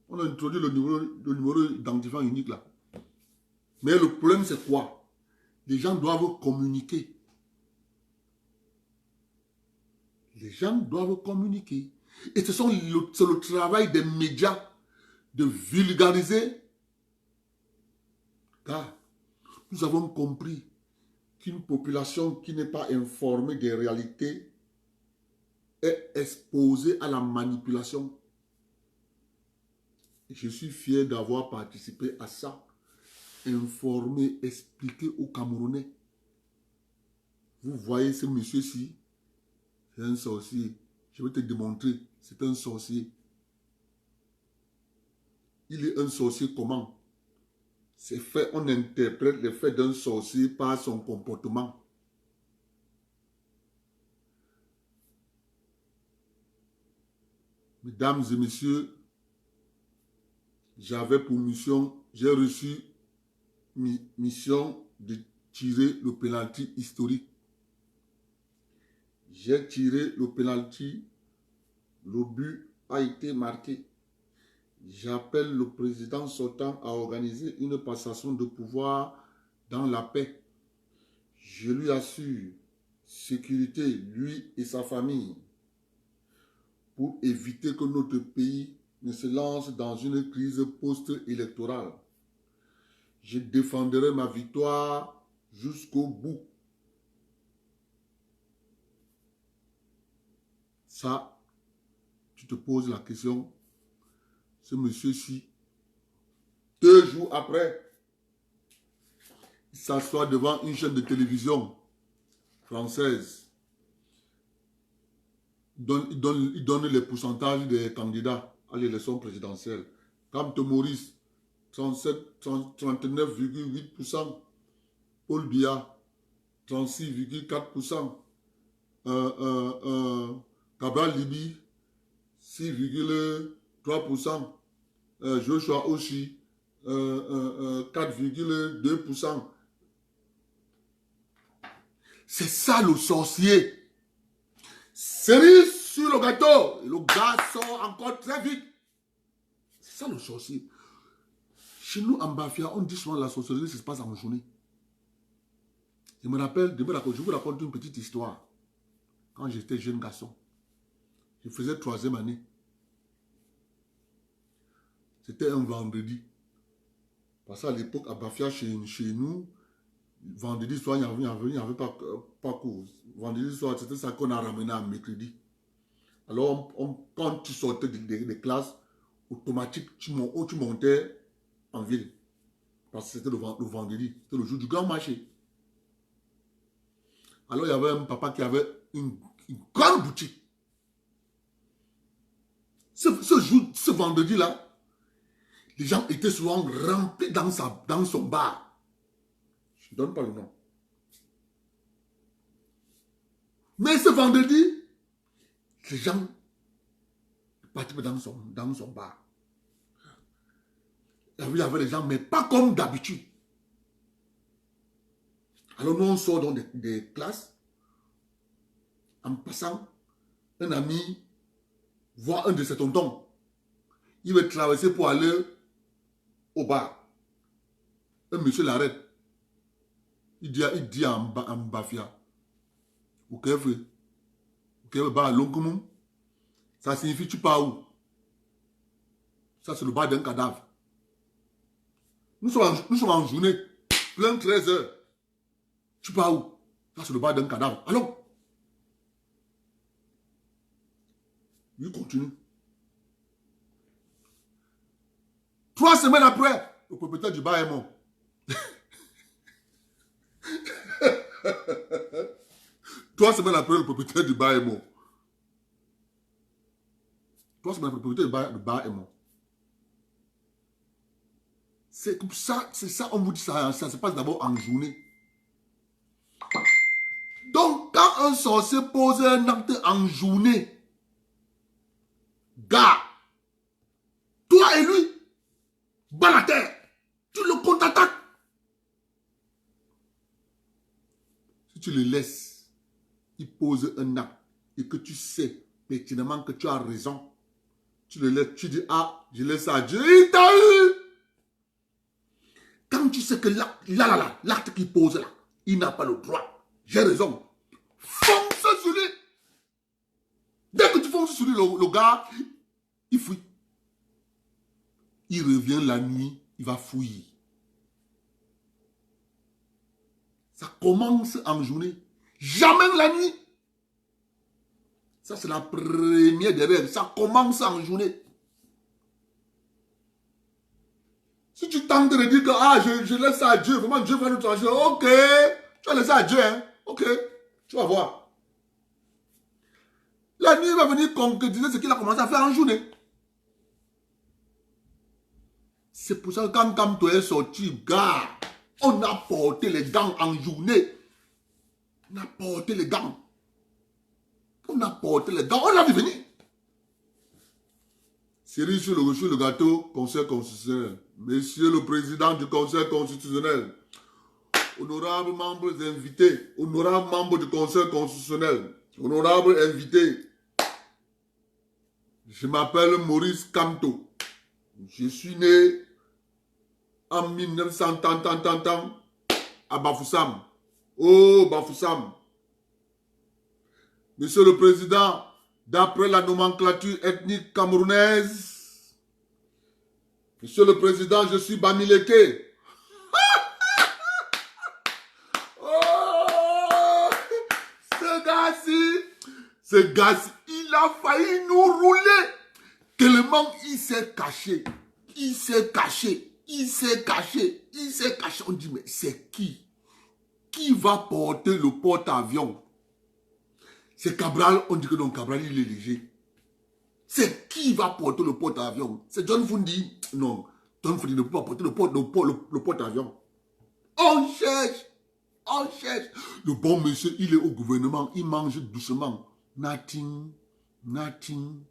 On a introduit le numéro d'identifiant unique là. Mais le problème c'est quoi? Les gens doivent communiquer. Les gens doivent communiquer. Et c'est le travail des médias de vulgariser. Car nous avons compris qu'une population qui n'est pas informée des réalités est exposée à la manipulation. Je suis fier d'avoir participé à ça. Informer, expliquer aux Camerounais. Vous voyez ce monsieur-ci, c'est un sorcier. Je vais te démontrer, c'est un sorcier. Il est un sorcier comment? C'est fait, on interprète les faits d'un sorcier par son comportement. Mesdames et messieurs, j'avais pour mission, j'ai reçu mission de tirer le penalty historique. J'ai tiré le penalty, le but a été marqué. J'appelle le président sortant à organiser une passation de pouvoir dans la paix. Je lui assure sécurité, lui et sa famille, pour éviter que notre pays ne se lance dans une crise post-électorale. Je défendrai ma victoire jusqu'au bout. Ça, tu te poses la question, ce monsieur-ci, 2 jours après, il s'assoit devant une chaîne de télévision française. Il donne les pourcentages des candidats à l'élection présidentielle. Camte Maurice, 39,8%. Paul Biya, 36,4%. Cabral Libi, 6,3%. Joshua Oshi, 4,2%. C'est ça le sorcier. Cerise sur le gâteau. Et le gars sort encore très vite. C'est ça le sorcier. Chez nous, en Bafia, on dit souvent que la sorcellerie se passe en journée. Je me rappelle, je vous raconte une petite histoire. Quand j'étais jeune garçon, je faisais 3e année. C'était un vendredi. Parce qu'à l'époque, à Bafia, chez nous, vendredi soir, il n'y avait pas cours. Vendredi soir, c'était ça qu'on a ramené à mercredi. Alors, quand tu sortais des classes, automatique, tu montais en ville. Parce que c'était le vendredi. C'était le jour du grand marché. Alors, il y avait un papa qui avait une grande boutique. Ce vendredi-là, les gens étaient souvent remplis dans son bar. Je ne donne pas le nom. Mais ce vendredi, les gens partaient dans son bar. Il y avait les gens, mais pas comme d'habitude. Alors nous, on sort dans des classes. En passant, un ami voit un de ses tontons. Il veut traverser pour aller au bar. Un monsieur l'arrête. Il dit en Bafia. Ok, bar Longoumou. Ça signifie tu pars où? Ça, c'est le bar d'un cadavre. Nous sommes en journée, plein 13 heures. Tu pars où? Ça, c'est le bar d'un cadavre. Allons. Il continue. 3 semaines après, le propriétaire du bar est mort. 3 semaines après, le propriétaire du bar est mort. 3 semaines après, le propriétaire du bar est mort. C'est comme ça, on vous dit ça se passe d'abord en journée. Donc, Quand un sorcier pose un acte en journée, gars, toi et lui, bas la terre, tu le contre-attaques. Si tu le laisses, il pose un acte et que tu sais pertinemment que tu as raison, tu le laisses, tu dis, ah, je laisse ça à Dieu, il t'a eu. Quand tu sais que l'acte qu'il pose là, il n'a pas le droit, j'ai raison, fonce sur lui. Dès que tu fonces sur lui, le gars, il fuit. Il revient la nuit, il va fouiller. Ça commence en journée, jamais la nuit. Ça, c'est la première des règles. Ça commence en journée. Si tu tentes de dire que ah, je laisse ça à Dieu, vraiment Dieu va nous changer. Ok, tu vas laisser à Dieu, hein? Ok, tu vas voir. La nuit va venir concrétiser ce qu'il a commencé à faire en journée. C'est pour ça que quand Kamto est sorti, gars, on a porté les gants en journée. On a porté les gants. On a porté les gants, on l'a vu venir. Cerise sur le gâteau, Conseil constitutionnel. Monsieur le Président du Conseil constitutionnel, honorables membres invités, honorables membres du Conseil constitutionnel, honorables invités, je m'appelle Maurice Kamto. Je suis né en 1900 à Bafoussam. Oh, Bafoussam. Monsieur le Président, d'après la nomenclature ethnique camerounaise, Monsieur le Président, je suis Bamileke. Oh, ce gars-ci, il a failli nous rouler. Tellement il s'est caché. Il s'est caché. Il s'est caché. Il s'est caché. On dit, mais c'est qui? Qui va porter le porte-avions? C'est Cabral. On dit que non, Cabral, il est léger. C'est qui va porter le porte-avions? C'est John Fundi? Non, John Fundi ne peut pas porter le porte-avions. On cherche. On cherche. Le bon monsieur, il est au gouvernement. Il mange doucement. Nothing. Nothing.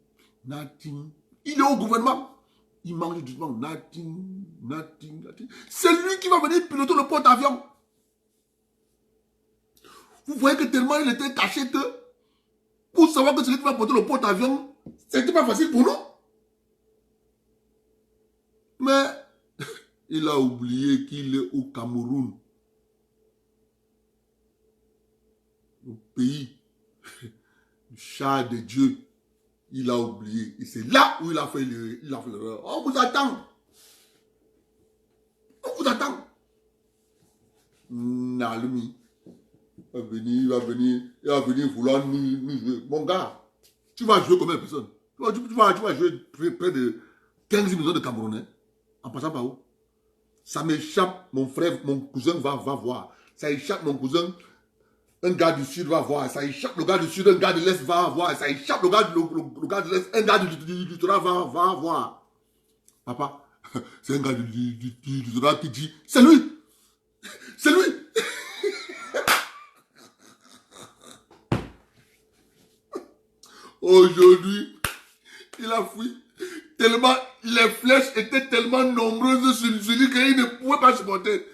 Nothing. Il est au gouvernement. Il mange doucement. Nothing. Nothing. Nothing. C'est lui qui va venir piloter le porte-avions. Vous voyez que tellement il était caché que pour savoir que celui qui va porter le porte-avions, c'était pas facile pour nous. Mais il a oublié qu'il est au Cameroun. Au pays du chat de Dieu. Il a oublié. Et c'est là où il a fait l'erreur. On vous attend. On vous attend. Nalumi. Il va venir vouloir nous jouer. Mon gars, tu vas jouer combien de personnes? Tu vas jouer près de 15 millions de Camerounais. En passant par où? Ça m'échappe, mon frère, mon cousin va voir. Ça échappe, mon cousin, un gars du sud va voir. Ça échappe, le gars du sud, un gars de l'est va voir. Ça échappe, le gars de l'est, un gars du littoral va voir. Papa, c'est un gars du littoral qui dit, c'est lui. C'est lui. Aujourd'hui, il a fui. Tellement, les flèches étaient tellement nombreuses sur lui qu'il ne pouvait pas supporter.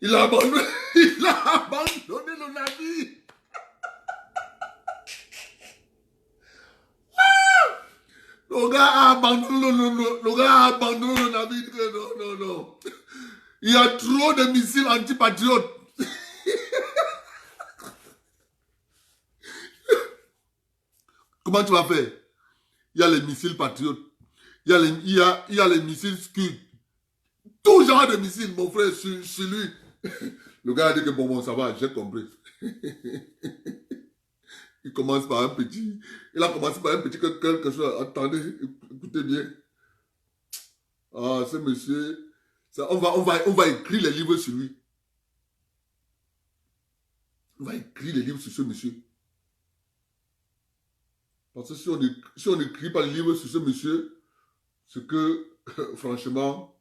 Il a abandonné le navire. Le gars a abandonné le navire. Non. Il y a trop de missiles antipatriotes. Comment tu vas faire? Il y a les missiles patriotes. Il y a les missiles Scud. Tout genre de missiles, mon frère, sur lui. Le gars a dit que bon, ça va, j'ai compris. Il commence par un petit. Il a commencé par un petit quelque chose. Attendez, écoutez bien. Ah, ce monsieur. Ça, on va écrire les livres sur lui. On va écrire les livres sur ce monsieur. Parce que si on n'écrit pas les livres sur ce monsieur, c'est que, franchement,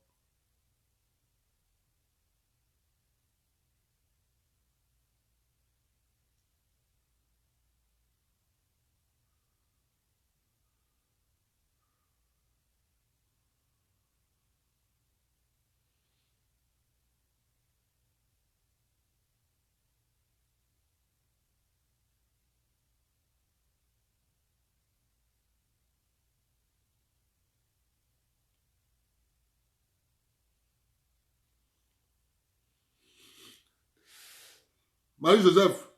Marie-Joseph,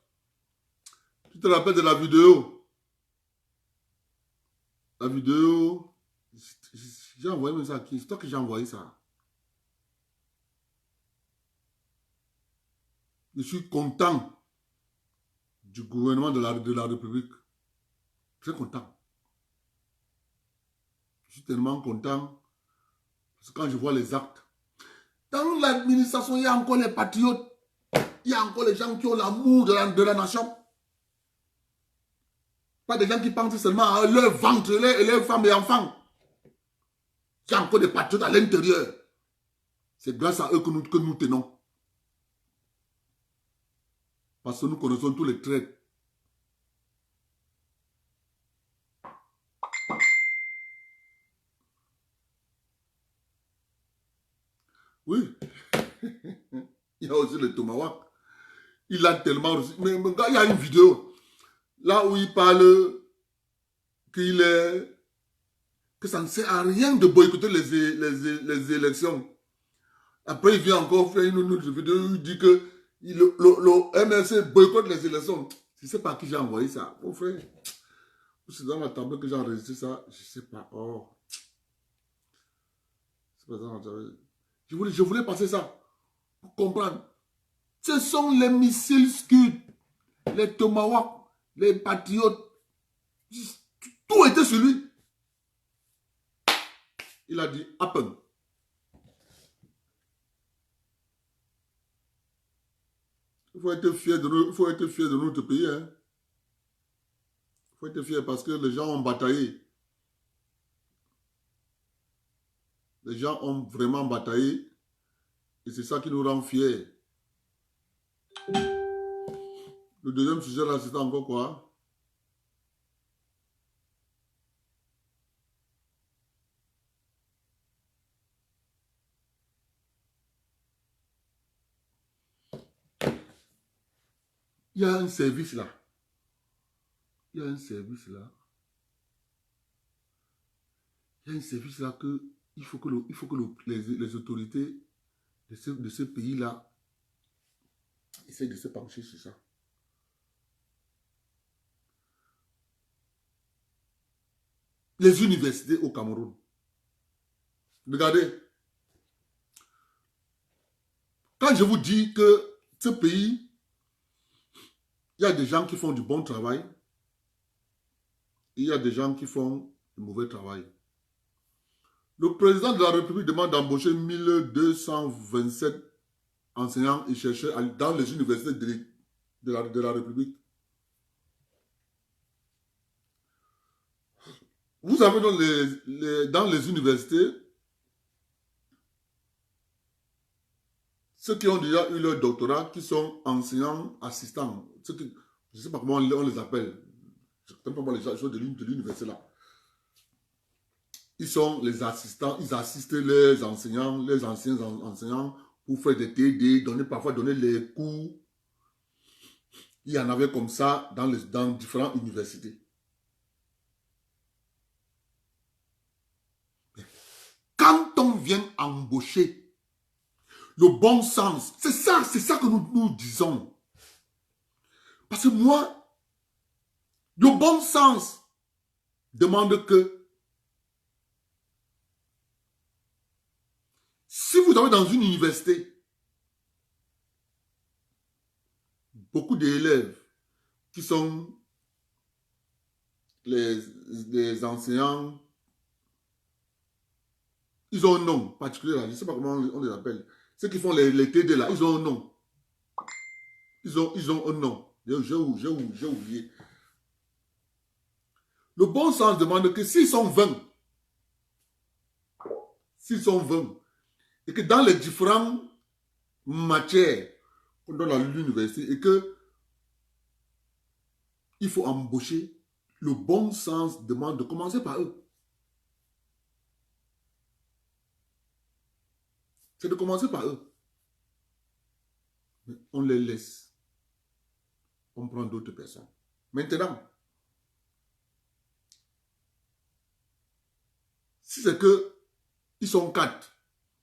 tu te rappelles de la vidéo? La vidéo, j'ai envoyé ça à qui? C'est toi que j'ai envoyé ça. Je suis content du gouvernement de la République. Très content. Je suis tellement content parce que quand je vois les actes, dans l'administration, il y a encore les patriotes, il y a encore les gens qui ont l'amour de la nation. Pas des gens qui pensent seulement à leur ventre et leurs femmes et enfants. Il y a encore des patriotes à l'intérieur. C'est grâce à eux que nous tenons. Parce que nous connaissons tous les traits. Oui. Il y a aussi le tomahawk. Il a tellement reçu. Mais il y a une vidéo là où il parle que ça ne sert à rien de boycotter les élections. Après, il vient encore faire une autre vidéo où il dit que le MLC boycotte les élections. Je ne sais pas à qui j'ai envoyé ça. Mon frère, c'est dans la table que j'ai enregistré ça. Je ne sais pas. Oh. Pas ça, je voulais passer ça pour comprendre. Ce sont les missiles Scud, les Tomahawk, les Patriotes. Tout était sur lui. Il a dit happen. Il faut être fier de notre pays. Hein. Il faut être fier parce que les gens ont bataillé. Les gens ont vraiment bataillé. Et c'est ça qui nous rend fiers. Le deuxième sujet là, c'était encore quoi? Il y a un service là. Il y a un service là. Il y a un service là que il faut que les autorités de ce pays-là essayent de se pencher sur ça. Les universités au Cameroun. Regardez. Quand je vous dis que ce pays, il y a des gens qui font du bon travail, et il y a des gens qui font du mauvais travail. Le président de la République demande d'embaucher 1227 enseignants et chercheurs dans les universités de la République. Vous avez dans les universités ceux qui ont déjà eu leur doctorat, qui sont enseignants assistants. Je ne sais pas comment on les appelle. Je ne sais pas les gens de l'université là. Ils sont les assistants, ils assistent les enseignants, les anciens enseignants pour faire des TD, parfois donner les cours. Il y en avait comme ça dans différentes universités. Quand on vient embaucher, le bon sens, c'est ça que nous disons. Parce que moi, le bon sens demande que si vous avez dans une université beaucoup d'élèves qui sont les enseignants, ils ont un nom particulier là, je ne sais pas comment on les appelle. Ceux qui font les TD là, ils ont un nom. Ils ont un nom. J'ai oublié. Le bon sens demande que s'ils sont 20, et que dans les différentes matières qu'on donne à l'université, et que il faut embaucher, le bon sens demande de commencer par eux. C'est de commencer par eux. Mais on les laisse. On prend d'autres personnes. Maintenant, si c'est que ils sont 4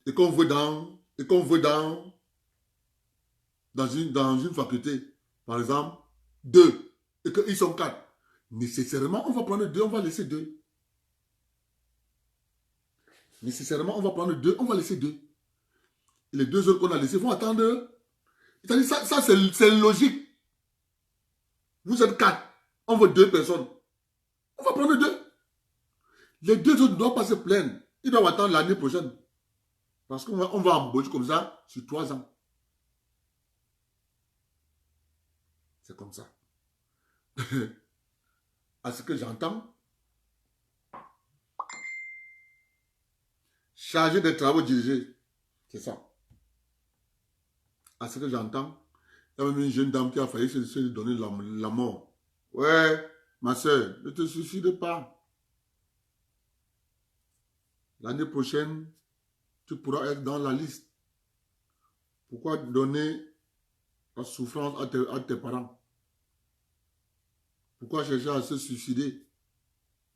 et qu'on veut dans une faculté, par exemple, 2, et qu'ils sont 4, nécessairement, on va prendre 2, on va laisser 2. Nécessairement, on va prendre 2, on va laisser 2. Et les 2 autres qu'on a laissés vont attendre. C'est-à-dire, ça c'est logique. Vous êtes 4, on veut 2 personnes. On va prendre 2. Les 2 autres ne doivent pas se plaindre. Ils doivent attendre l'année prochaine. Parce qu'on va embaucher comme ça sur 3 ans. C'est comme ça. À ce que j'entends, chargé des travaux dirigés. C'est ça. À ce que j'entends, il y a même une jeune dame qui a failli se donner la mort. Ouais, ma soeur, ne te suicide pas. L'année prochaine, tu pourras être dans la liste. Pourquoi donner la souffrance à tes parents? Pourquoi chercher à se suicider?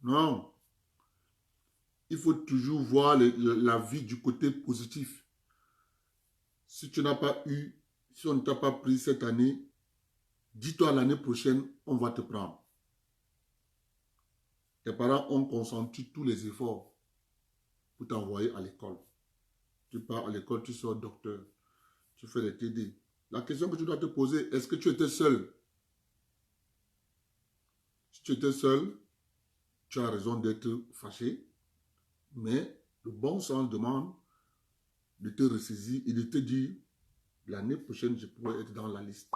Non. Il faut toujours voir la vie du côté positif. Si tu n'as pas eu, si on ne t'a pas pris cette année, dis-toi l'année prochaine, on va te prendre. Tes parents ont consenti tous les efforts pour t'envoyer à l'école. Tu pars à l'école, tu sors docteur, tu fais les TD. La question que tu dois te poser, est-ce que tu étais seul? Si tu étais seul, tu as raison d'être fâché, mais le bon sens demande de te ressaisir et de te dire, l'année prochaine, je pourrais être dans la liste.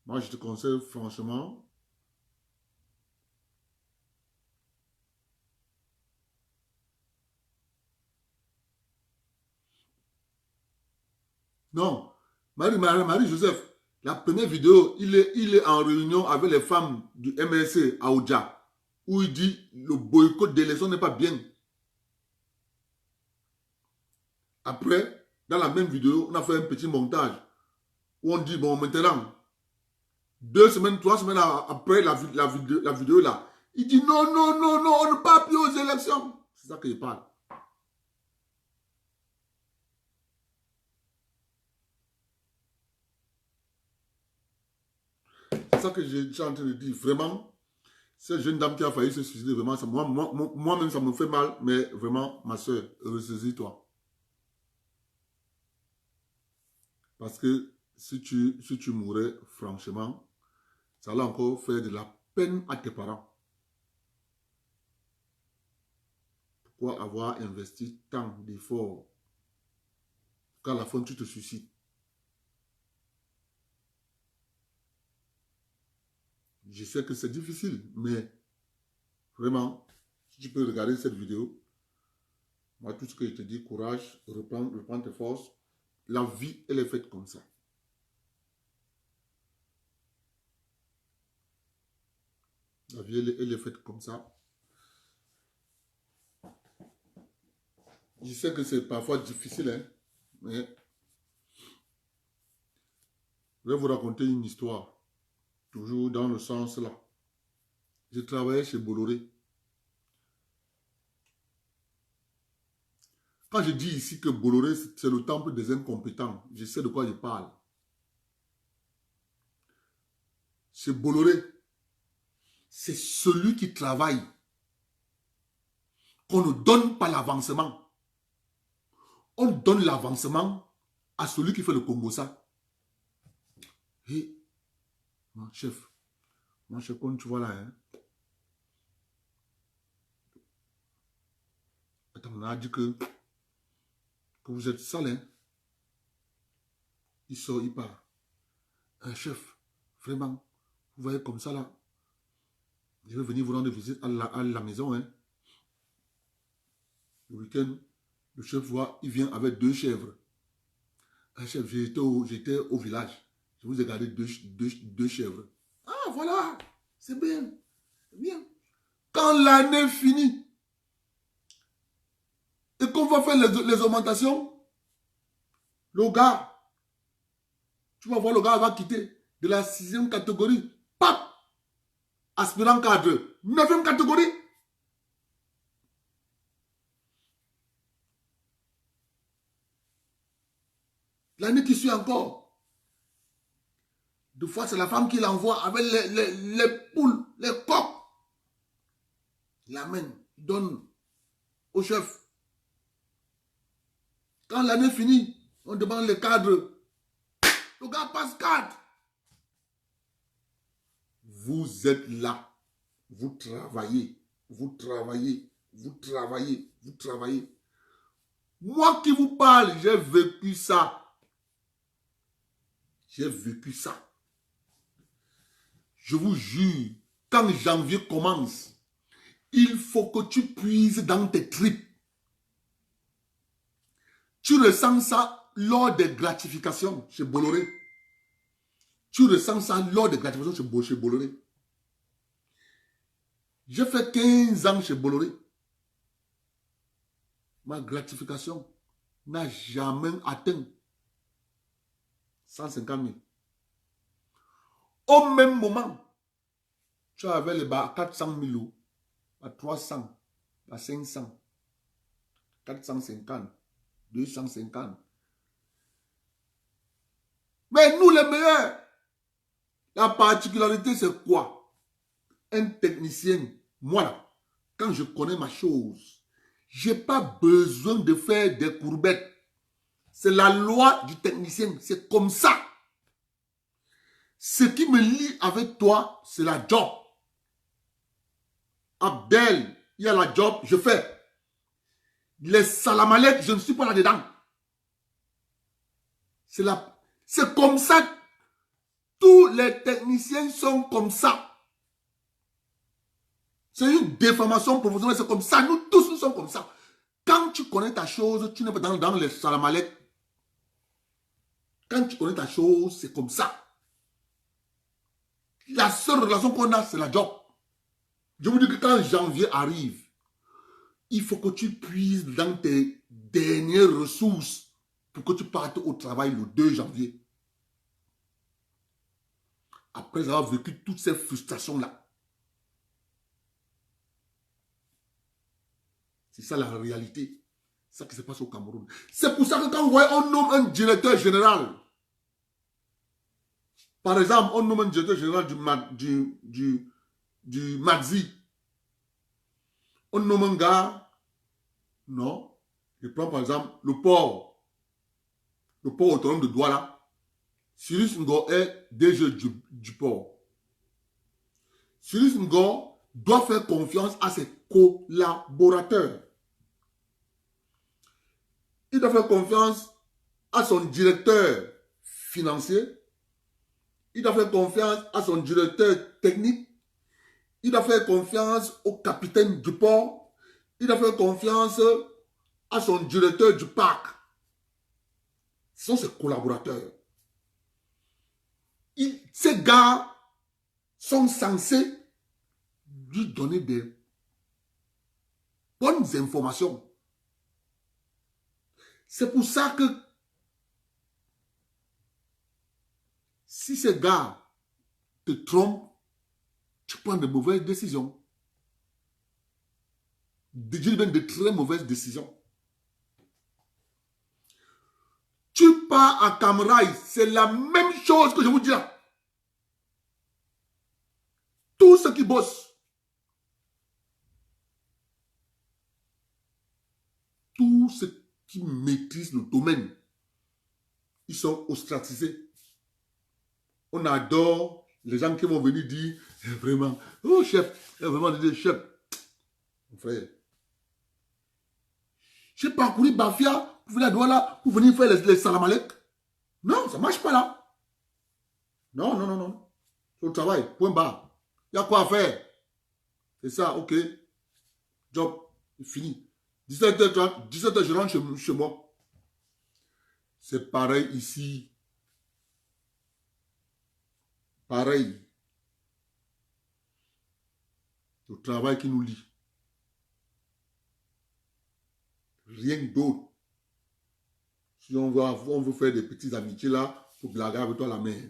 Moi, je te conseille franchement, non, Marie-Joseph, la première vidéo, il est en réunion avec les femmes du MRC à Oudja, où il dit le boycott d'élection n'est pas bien. Après, dans la même vidéo, on a fait un petit montage où on dit, bon, maintenant, 2 semaines, 3 semaines après la vidéo là, il dit non, non, non, non, on ne part plus aux élections. C'est ça qu'il parle. C'est ça que je suis en train de dire. Vraiment, cette jeune dame qui a failli se suicider, vraiment, moi-même, ça me fait mal, mais vraiment, ma soeur, ressaisis-toi. Parce que si tu mourais, franchement, ça allait encore faire de la peine à tes parents. Pourquoi avoir investi tant d'efforts qu'à la fin tu te suicides? Je sais que c'est difficile, mais vraiment, si tu peux regarder cette vidéo, moi tout ce que je te dis, courage, reprends tes forces. La vie, elle est faite comme ça. La vie, elle est faite comme ça. Je sais que c'est parfois difficile, hein, mais je vais vous raconter une histoire, toujours dans le sens là. Je travaillais chez Bolloré. Quand je dis ici que Bolloré, c'est le temple des incompétents, je sais de quoi je parle. Chez Bolloré, c'est celui qui travaille qu'on ne donne pas l'avancement. On donne l'avancement à celui qui fait le Congo-ça. Et mon chef, comme tu vois là, hein. Attends, on a dit que vous êtes sale, hein. Il sort, il part. Un chef, vraiment, vous voyez comme ça là. Je vais venir vous rendre visite à la maison, hein. Le week-end, le chef voit, il vient avec 2 chèvres. Un chef, j'étais au village. Je vous ai gardé deux chèvres. Ah, voilà, c'est bien. Bien. Quand l'année finit, et qu'on va faire les augmentations, le gars, tu vas voir, le gars va quitter de la 6e catégorie. Pap! Aspirant cadre. 9e catégorie. L'année qui suit encore, Des fois, c'est la femme qui l'envoie avec les poules, les coqs. Il l'amène, donne au chef. Quand l'année finit, on demande les cadres. Le gars passe cadre. Vous êtes là. Vous travaillez. Vous travaillez. Vous travaillez. Vous travaillez. Moi qui vous parle, j'ai vécu ça. J'ai vécu ça. Je vous jure, quand janvier commence, il faut que tu puises dans tes tripes. Tu ressens ça lors des gratifications chez Bolloré. Tu ressens ça lors des gratifications chez Bolloré. J'ai fait 15 ans chez Bolloré. Ma gratification n'a jamais atteint 150 000. Au même moment, tu avais les bas à 400 000 euros, à 300, à 500, 450, 250. Mais nous les meilleurs, la particularité c'est quoi? Un technicien, moi là, quand je connais ma chose, je n'ai pas besoin de faire des courbettes. C'est la loi du technicien, c'est comme ça. Ce qui me lie avec toi, c'est la job. Abdel, il y a la job, je fais. Les salamalettes, je ne suis pas là-dedans. C'est comme ça. Tous les techniciens sont comme ça. C'est une déformation professionnelle, c'est comme ça. Nous tous, nous sommes comme ça. Quand tu connais ta chose, tu n'es pas dans les salamalettes. Quand tu connais ta chose, c'est comme ça. La seule relation qu'on a, c'est la job. Je vous dis que quand janvier arrive, il faut que tu puises dans tes dernières ressources pour que tu partes au travail le 2 janvier. Après avoir vécu toutes ces frustrations-là. C'est ça la réalité. C'est ça qui se passe au Cameroun. C'est pour ça que quand vous voyez, on nomme un directeur général. Par exemple, on nomme un directeur général du Madzi. On nomme un gars, non, je prends par exemple le port autonome de Douala. Cyrus Ngo est DG du port. Cyrus Ngo doit faire confiance à ses collaborateurs. Il doit faire confiance à son directeur financier. Il doit faire confiance à son directeur technique. Il doit faire confiance au capitaine du port. Il doit faire confiance à son directeur du parc. Ce sont ses collaborateurs. Ces gars sont censés lui donner des bonnes informations. C'est pour ça que si ces gars te trompent, tu prends de mauvaises décisions. Je dis même de très mauvaises décisions. Tu pars à Camraï, c'est la même chose que je vous dis là. Tous ceux qui bossent, tous ceux qui maîtrisent le domaine, ils sont ostracisés. On adore les gens qui vont venir dire, vraiment, oh chef, vraiment dire chef, mon frère. J'ai parcouru Bafia pour venir à Douala, pour venir faire les salamalek. Non, ça ne marche pas là. Non, non, non, non. C'est au travail, point barre. Il y a quoi à faire. C'est ça, ok. Job, fini. 17h30, 17h, je rentre chez moi. C'est pareil ici. Pareil. Le travail qui nous lie. Rien d'autre. Si on veut faire des petites amitiés là, il faut blaguer avec toi la main.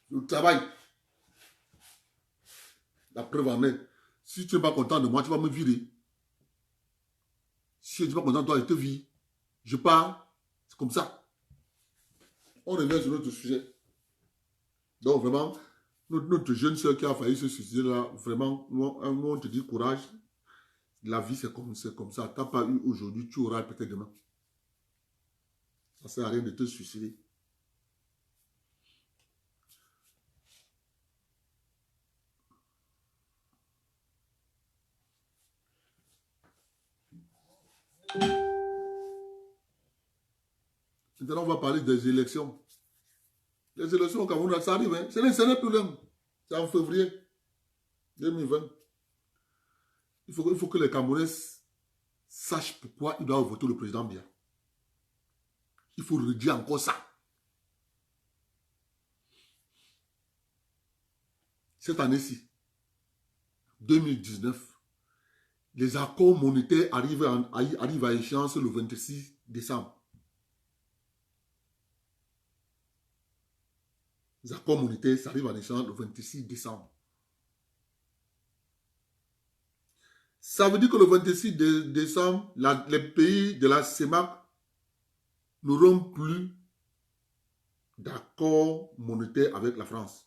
Le travail. La preuve en est. Si tu n'es pas content de moi, tu vas me virer. Si tu n'es pas content de toi, je te vire. Je pars. C'est comme ça. On revient sur notre sujet. Donc vraiment, notre jeune soeur qui a failli se suicider là, vraiment, nous, on te dit courage. La vie, c'est comme ça. Tu n'as pas eu aujourd'hui, tu auras peut-être demain. Ça ne sert à rien de te suicider. Maintenant, on va parler des élections. Les élections au Cameroun, ça arrive. Hein? Ce n'est plus loin. C'est en février 2020. Il faut que les Camerounais sachent pourquoi ils doivent voter le président Biya. Il faut redire encore ça. Cette année-ci, 2019, les accords monétaires arrivent à échéance le 26 décembre. Les accords monétaires, ça arrive à échéance le 26 décembre. Ça veut dire que le 26 décembre, les pays de la CEMAC n'auront plus d'accord monétaire avec la France.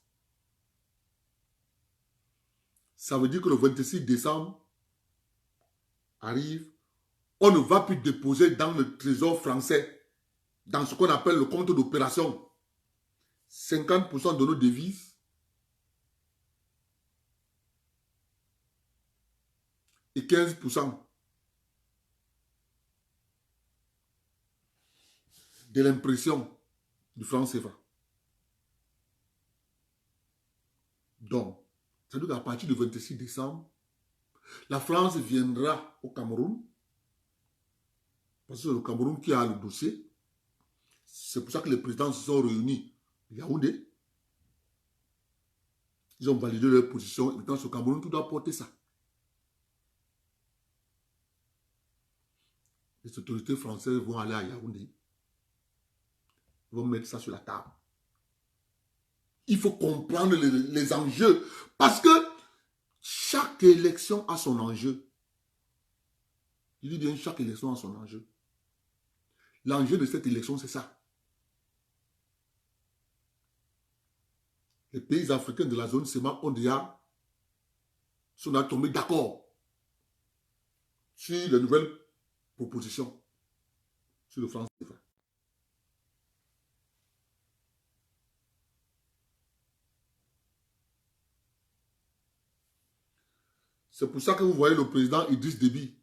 Ça veut dire que le 26 décembre arrive, on ne va plus déposer dans le trésor français, dans ce qu'on appelle le compte d'opération, 50% de nos devises et 15% de l'impression du franc CFA. Donc, ça veut dire qu'à partir du 26 décembre, la France viendra au Cameroun, parce que c'est le Cameroun qui a le dossier. C'est pour ça que les présidents se sont réunis à Yaoundé. Ils ont validé leur position. Et maintenant, c'est le Cameroun qui doit porter ça. Les autorités françaises vont aller à Yaoundé. Ils vont mettre ça sur la table. Il faut comprendre les enjeux. Parce que chaque élection a son enjeu. Je dis bien, chaque élection a son enjeu. L'enjeu de cette élection, c'est ça. Les pays africains de la zone CEMAC ont déjà sont tombés d'accord sur les nouvelles propositions sur le franc CFA. C'est pour ça que vous voyez le président Idriss Déby.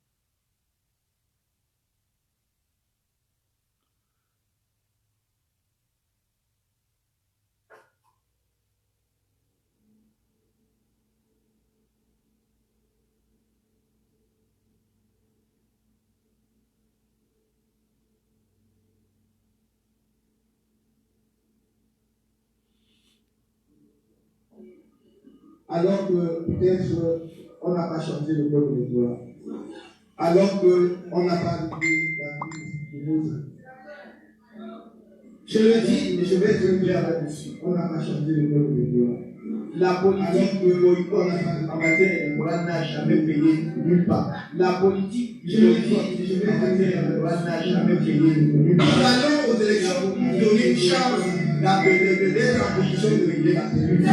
Alors que peut-être on n'a pas changé le code électoral. Alors qu'on n'a pas réglé la crise de l'autre. Je le dis, mais je vais être clair là-dessus. On n'a pas changé le code électoral. La politique de Boyko en matière électorale n'a jamais payé nulle part. La politique, je le dis, mais je vais être clair, n'a jamais payé nulle part. Nous allons aux élections pour nous donner une chance d'être en position de régler la crise.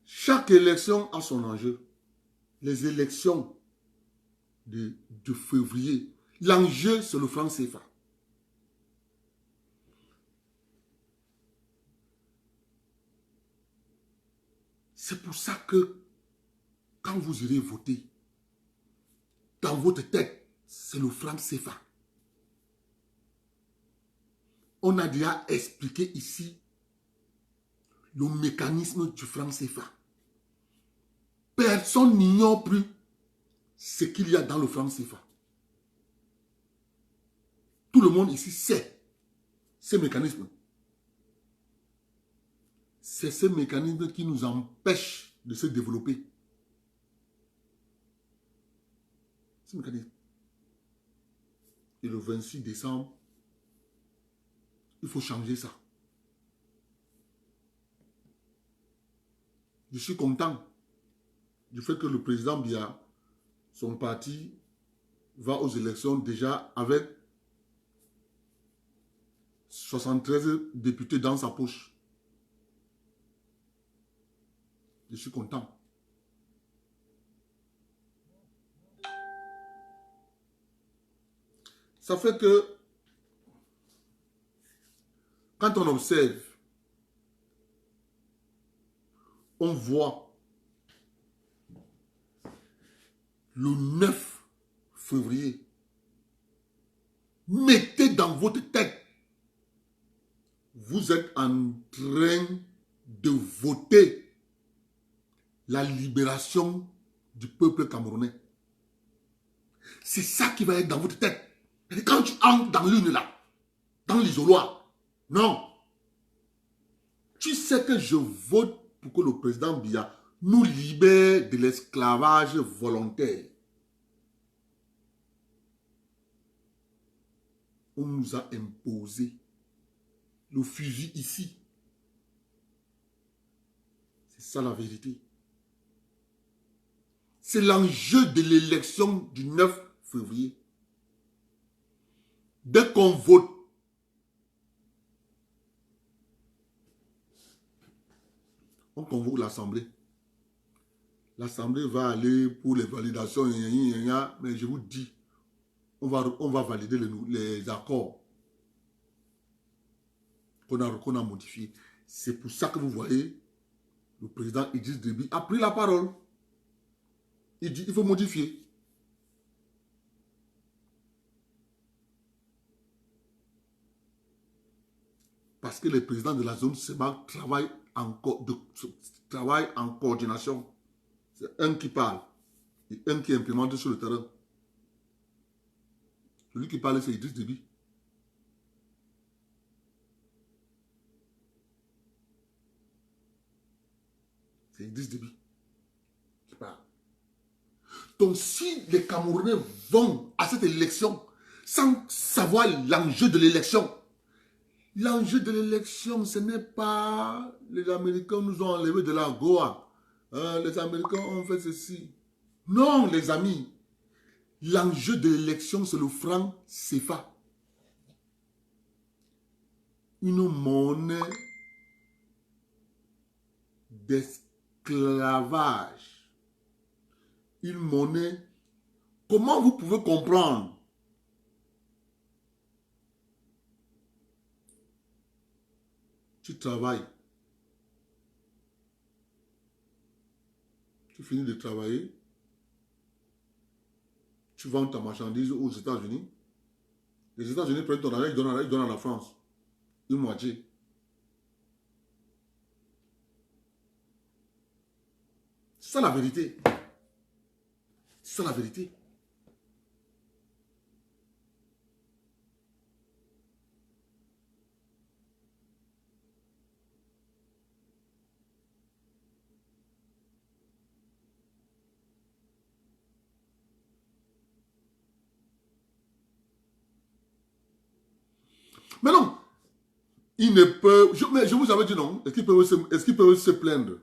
Chaque élection a son enjeu. Les élections de février, l'enjeu, c'est le franc CFA. C'est pour ça que quand vous irez voter, dans votre tête, c'est le franc CFA. On a déjà expliqué ici le mécanisme du franc CFA. Personne n'ignore plus ce qu'il y a dans le franc CFA. Tout le monde ici sait ces mécanismes. C'est ce mécanisme qui nous empêche de se développer. Ce mécanisme. Et le 26 décembre, il faut changer ça. Je suis content du fait que le président Biya, son parti, va aux élections déjà avec 73 députés dans sa poche. Je suis content. Ça fait que quand on observe, on voit le 9 février. Mettez dans votre tête, vous êtes en train de voter la libération du peuple camerounais. C'est ça qui va être dans votre tête. Et quand tu entres dans l'une là, dans l'isoloir, non. Tu sais que je vote pour que le président Biya nous libère de l'esclavage volontaire. On nous a imposé le fusil ici. C'est ça la vérité. C'est l'enjeu de l'élection du 9 février. Dès qu'on vote, on convoque l'Assemblée. L'Assemblée va aller pour les validations, mais je vous dis, on va valider les accords qu'on a modifiés. C'est pour ça que vous voyez, le président Idriss Déby a pris la parole. Il dit, il faut modifier. Parce que les présidents de la zone CEMAC travaillent en coordination. C'est un qui parle et un qui implémente sur le terrain. Celui qui parle, c'est Idriss Déby. C'est Idriss Déby qui parle. Donc si les Camerounais vont à cette élection sans savoir l'enjeu de l'élection, l'enjeu de l'élection, ce n'est pas les Américains nous ont enlevé de la Goa. Les Américains ont fait ceci. Non, les amis. L'enjeu de l'élection, c'est le franc CFA. Une monnaie d'esclavage. Une monnaie. Comment vous pouvez comprendre? Tu travailles. Tu finis de travailler. Tu vends ta marchandise aux États-Unis. Les États-Unis prennent ton argent, ils donnent à la France. Une moitié. C'est ça la vérité. C'est ça la vérité. Mais non, il ne peut... Mais je vous avais dit non. Est-ce qu'ils peuvent se plaindre?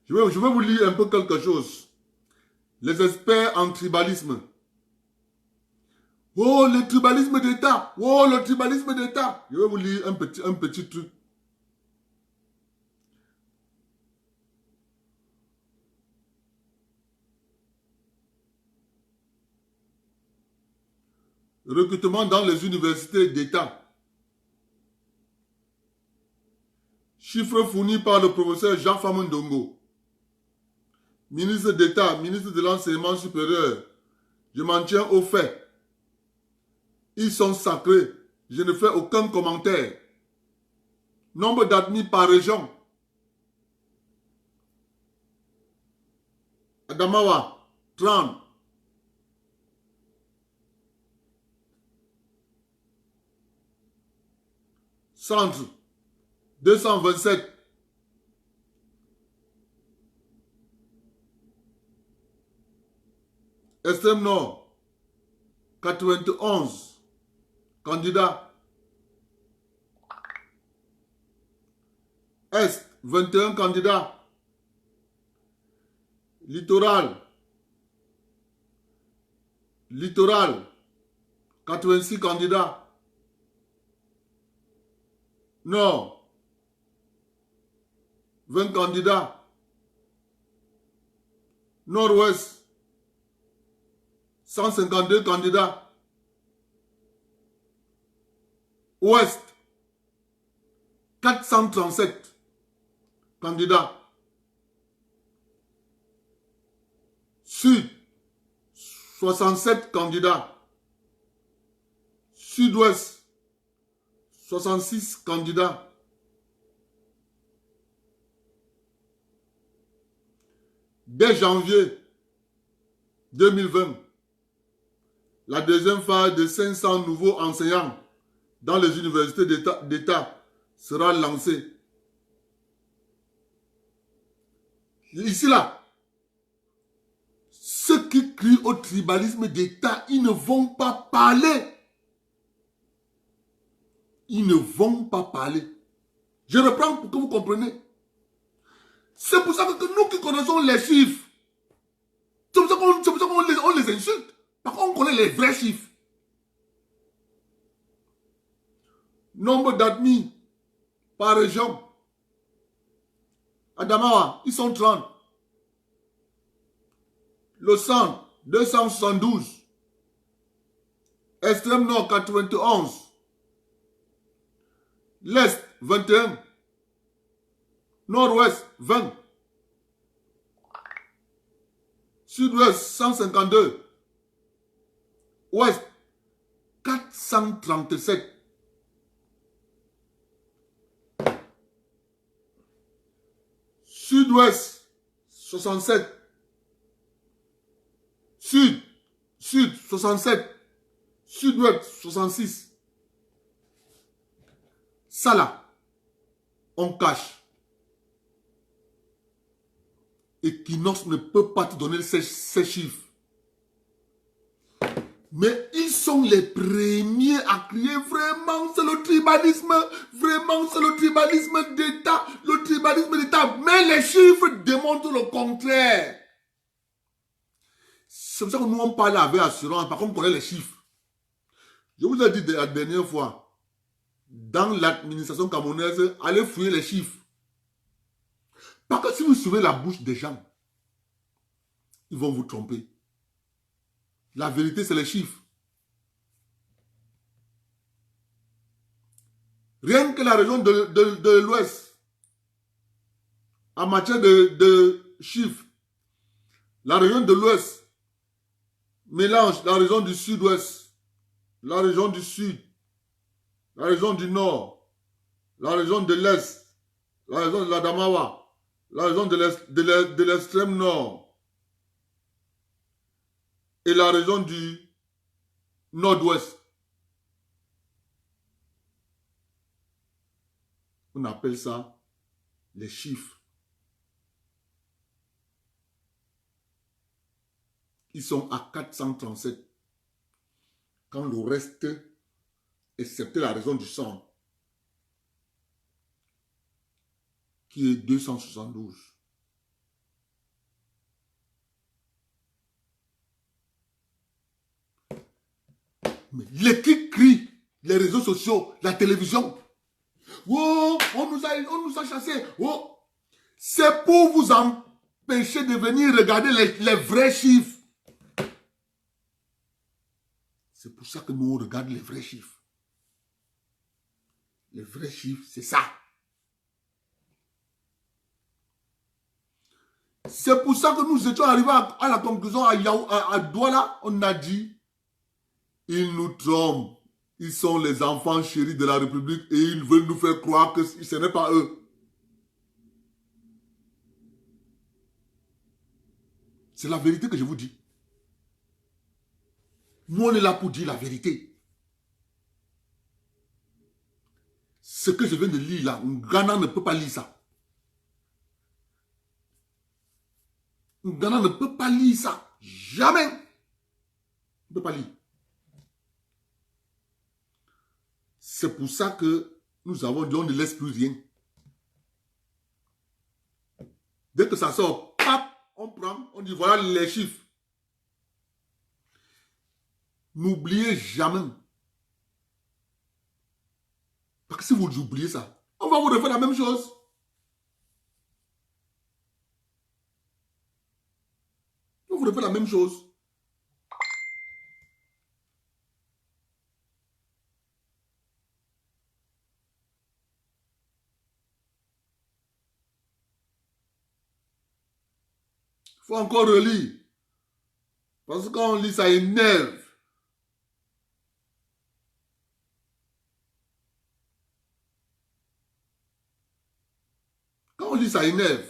Je vais vous lire un peu quelque chose. Les experts en tribalisme. Oh, le tribalisme d'État. Oh, le tribalisme d'État. Je vais vous lire un petit truc. Recrutement dans les universités d'État. Chiffres fournis par le professeur Jean Famondongo. Ministre d'État, ministre de l'Enseignement supérieur. Je m'en tiens au fait. Ils sont sacrés. Je ne fais aucun commentaire. Nombre d'admis par région. Adamawa, 30. Centre, 227. Extrême Nord, 91 candidats. Est, 21 candidats. Littoral, 86 candidats. Nord, 20 candidats. Nord-Ouest, 152 candidats. Ouest, 437 candidats. Sud, 67 candidats. Sud-Ouest, 66 candidats. Dès janvier 2020, la deuxième phase de 500 nouveaux enseignants dans les universités d'État sera lancée. Ici, là, ceux qui crient au tribalisme d'État, ils ne vont pas parler. Ils ne vont pas parler. Je reprends pour que vous compreniez. C'est pour ça que nous qui connaissons les chiffres, c'est pour ça qu'on les insulte. Parce qu'on connaît les vrais chiffres. Nombre d'admis par région. Adamawa, ils sont 30. Le centre, 272. Extrême Nord, 91. L'Est, 21. Nord-Ouest, 20. Sud-Ouest, 152. Ouest, 437. Sud-Ouest, 67. Sud, 67. Sud-Ouest, 66. Ça là, on cache. Equinox ne peut pas te donner ces chiffres. Mais ils sont les premiers à crier vraiment c'est le tribalisme, vraiment c'est le tribalisme d'État, le tribalisme d'État. Mais les chiffres démontrent le contraire. C'est pour ça que nous on parle avec assurance, par contre on connaît les chiffres. Je vous ai dit la dernière fois, dans l'administration camerounaise, allez fouiller les chiffres. Parce que si vous suivez la bouche des gens, ils vont vous tromper. La vérité, c'est les chiffres. Rien que la région de l'Ouest, en matière de chiffres, la région de l'Ouest mélange la région du Sud-Ouest, la région du Sud, la région du Nord, la région de l'Est, la région de l'Adamawa, la région de l'extrême Nord et la région du Nord-Ouest. On appelle ça les chiffres. Ils sont à 437. Quand le reste, excepté la région du centre, qui est 272. Mais les qui crient, les réseaux sociaux, la télévision, oh, on nous a chassés, oh, c'est pour vous empêcher de venir regarder les vrais chiffres. C'est pour ça que nous on regarde les vrais chiffres. Les vrais chiffres, c'est ça. C'est pour ça que nous étions arrivés à la conclusion à Douala, on a dit, ils nous trompent. Ils sont les enfants chéris de la République et ils veulent nous faire croire que ce n'est pas eux. C'est la vérité que je vous dis. Nous, on est là pour dire la vérité. Ce que je viens de lire là, Ghana ne peut pas lire ça. Ghana ne peut pas lire ça. Jamais. Ne peut pas lire. C'est pour ça que nous avons dit on ne laisse plus rien. Dès que ça sort, pap, on prend, on dit voilà les chiffres. N'oubliez jamais. Parce que si vous oubliez ça, on va vous refaire la même chose. On vous refait la même chose. Il faut encore relire. Parce que quand on lit, ça énerve. Quand on lit, ça énerve.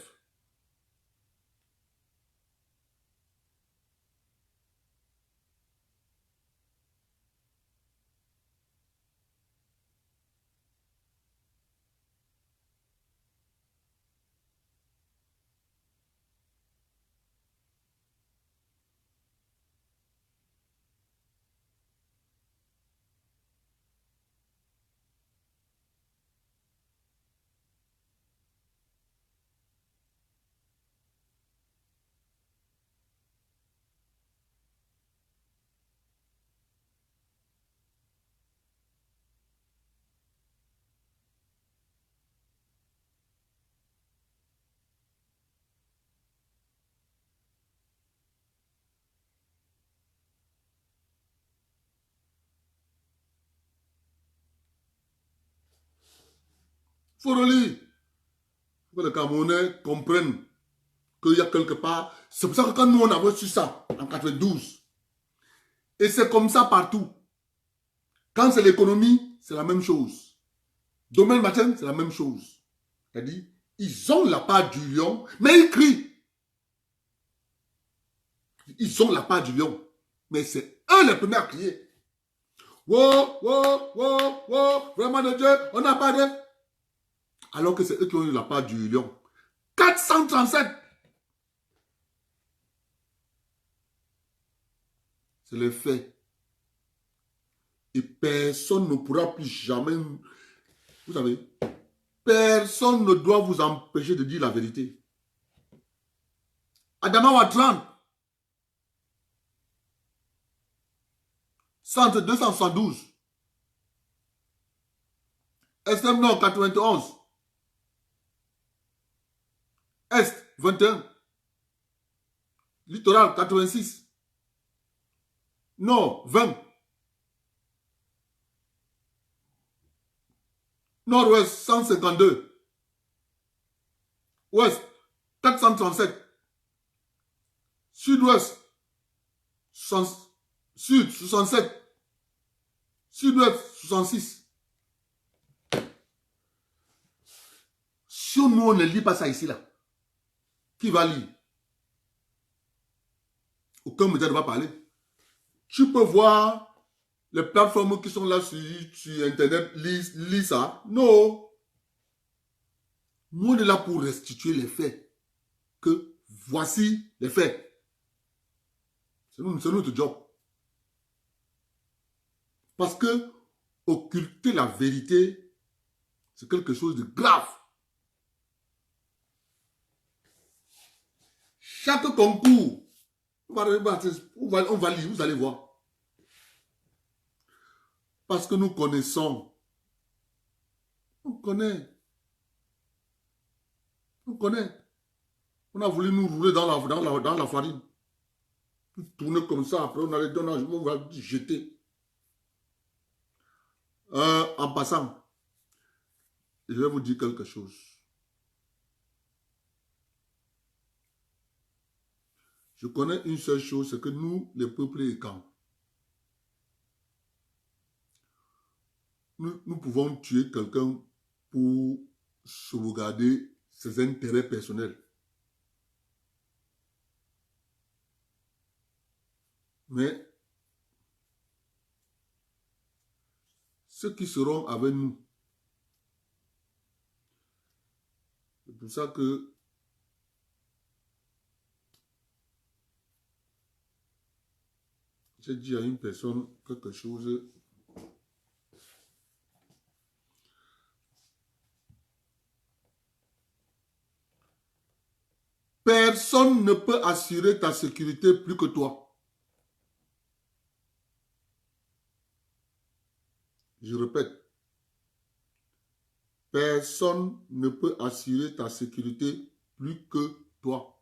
Il faut relire. Il faut que les Camerounais comprennent qu'il y a quelque part. C'est pour ça que quand nous, on a reçu ça en 92, et c'est comme ça partout. Quand c'est l'économie, c'est la même chose. Domaine matin, c'est la même chose. C'est-à-dire, ils ont la part du lion, mais ils crient. Ils ont la part du lion, mais c'est eux les premiers à crier. Wow, wow, wow, wow, vraiment de Dieu, on n'a pas de... Alors que c'est eux qui ont eu la part du lion. 437. C'est le fait. Et personne ne pourra plus jamais... Vous savez, personne ne doit vous empêcher de dire la vérité. Adama Ouattara, centre 272. SM Nord 91. Est 21. Littoral 86. Nord 20. Nord-Ouest 152. Ouest 437. Sud-Ouest Sud 67. Sud-Ouest 66. Si nous on ne lit pas ça ici là, qui va lire? Aucun média ne va parler. Tu peux voir les plateformes qui sont là sur Internet, lis ça. Non. Nous, on est là pour restituer les faits. Que voici les faits. C'est notre job. Parce que occulter la vérité, c'est quelque chose de grave. Chaque concours, on va lire, vous allez voir. Parce que nous connaissons. On connaît. On connaît. On a voulu nous rouler dans la farine. Nous tourner comme ça, après on va jeter. En passant, je vais vous dire quelque chose. Je connais une seule chose, c'est que nous, les peuples et camps, nous pouvons tuer quelqu'un pour sauvegarder ses intérêts personnels. Mais ceux qui seront avec nous, pour ça que j'ai dit à une personne quelque chose. Personne ne peut assurer ta sécurité plus que toi. Je répète. Personne ne peut assurer ta sécurité plus que toi.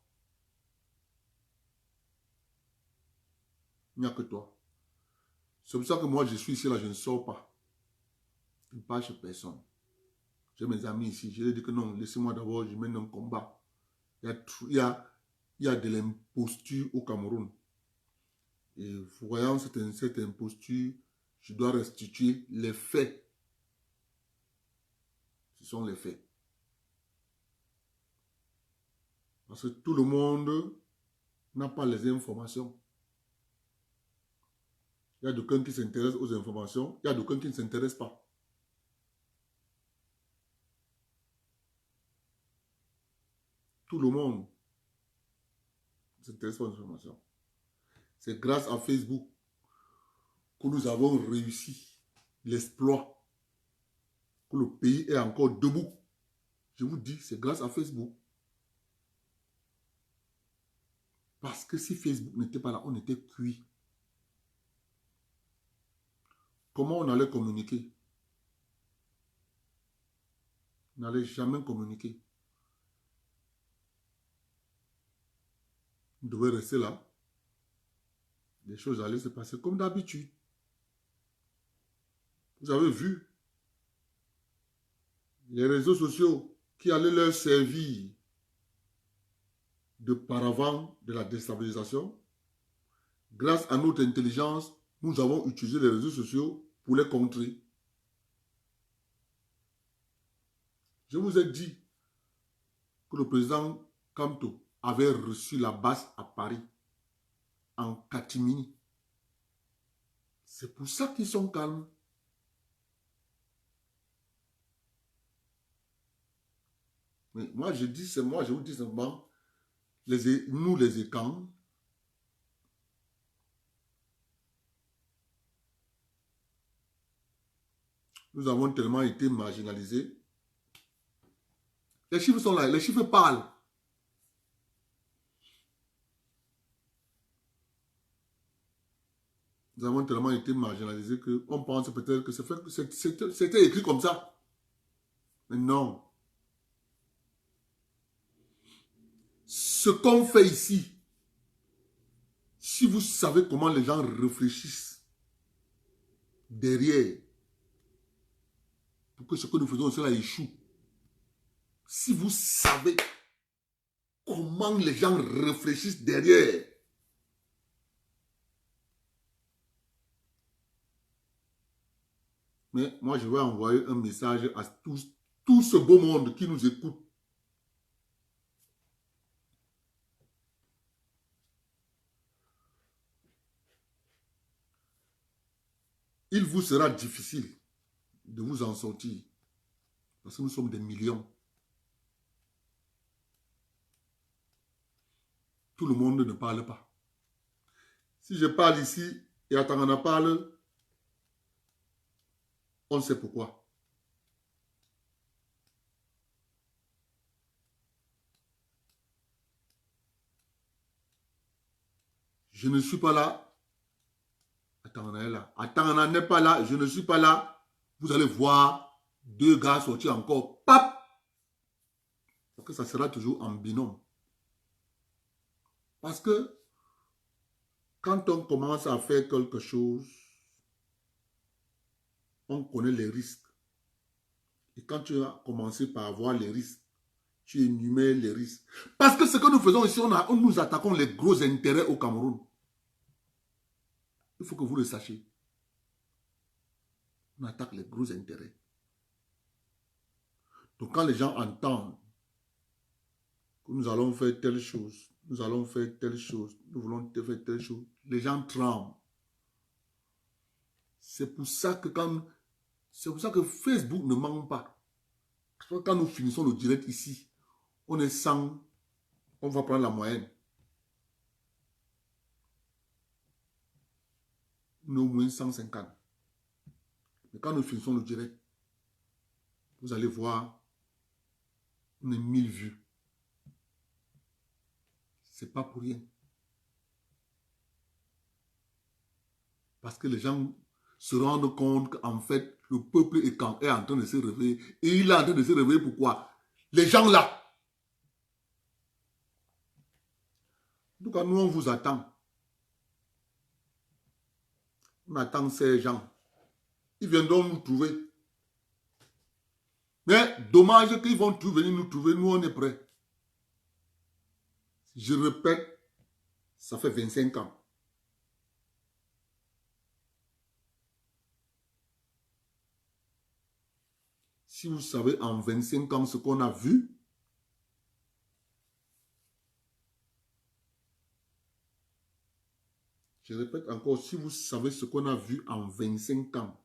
Il n'y a que toi. C'est pour ça que moi, je suis ici, là, je ne sors pas. Je ne pars chez personne. J'ai mes amis ici. Je leur ai dit que non, laissez-moi d'abord, je mène un combat. Il y a de l'imposture au Cameroun. Et voyant cette imposture, je dois restituer les faits. Ce sont les faits. Parce que tout le monde n'a pas les informations. Il y a d'aucuns qui s'intéressent aux informations, il y a d'aucuns qui ne s'intéressent pas. Tout le monde ne s'intéresse pas aux informations. C'est grâce à Facebook que nous avons réussi l'exploit, que le pays est encore debout. Je vous dis, c'est grâce à Facebook. Parce que si Facebook n'était pas là, on était cuit. Comment on allait communiquer? On n'allait jamais communiquer. On devait rester là. Les choses allaient se passer comme d'habitude. Vous avez vu les réseaux sociaux qui allaient leur servir de paravent de la déstabilisation. Grâce à notre intelligence, nous avons utilisé les réseaux sociaux pour les contrer. Je vous ai dit que le président Kamto avait reçu la base à Paris en catimini. C'est pour ça qu'ils sont calmes. Mais moi, je vous dis simplement, nous les écans, nous avons tellement été marginalisés. Les chiffres sont là, les chiffres parlent. Nous avons tellement été marginalisés qu'on pense peut-être que c'était écrit comme ça. Mais non. Ce qu'on fait ici, si vous savez comment les gens réfléchissent derrière, pour que ce que nous faisons, cela échoue. Si vous savez comment les gens réfléchissent derrière, mais moi je vais envoyer un message à tout ce beau monde qui nous écoute. Il vous sera difficile de vous en sortir. Parce que nous sommes des millions. Tout le monde ne parle pas. Si je parle ici et Atangana parle, on sait pourquoi. Je ne suis pas là. Atangana est là. Atangana n'est pas là. Je ne suis pas là. Vous allez voir deux gars sortir encore. Pap! Parce que ça sera toujours en binôme. Parce que quand on commence à faire quelque chose, on connaît les risques. Et quand tu as commencé par avoir les risques, tu énumères les risques. Parce que ce que nous faisons ici, nous attaquons les gros intérêts au Cameroun. Il faut que vous le sachiez. On attaque les gros intérêts. Donc quand les gens entendent que nous allons faire telle chose, nous allons faire telle chose, nous voulons faire telle chose, les gens tremblent. C'est pour ça que Facebook ne ment pas. Quand nous finissons le direct ici, on est 100, on va prendre la moyenne. Nous, au moins 150. Mais quand nous finissons le direct, vous allez voir, on est 1000 vues. C'est pas pour rien. Parce que les gens se rendent compte qu'en fait, le peuple est en train de se réveiller. Et il est en train de se réveiller pourquoi? Les gens là. Donc, nous, on vous attend. On attend ces gens. Ils viendront nous trouver. Mais dommage qu'ils vont venir nous trouver. Nous, on est prêts. Je répète, ça fait 25 ans. Si vous savez en 25 ans ce qu'on a vu, je répète encore, si vous savez ce qu'on a vu en 25 ans,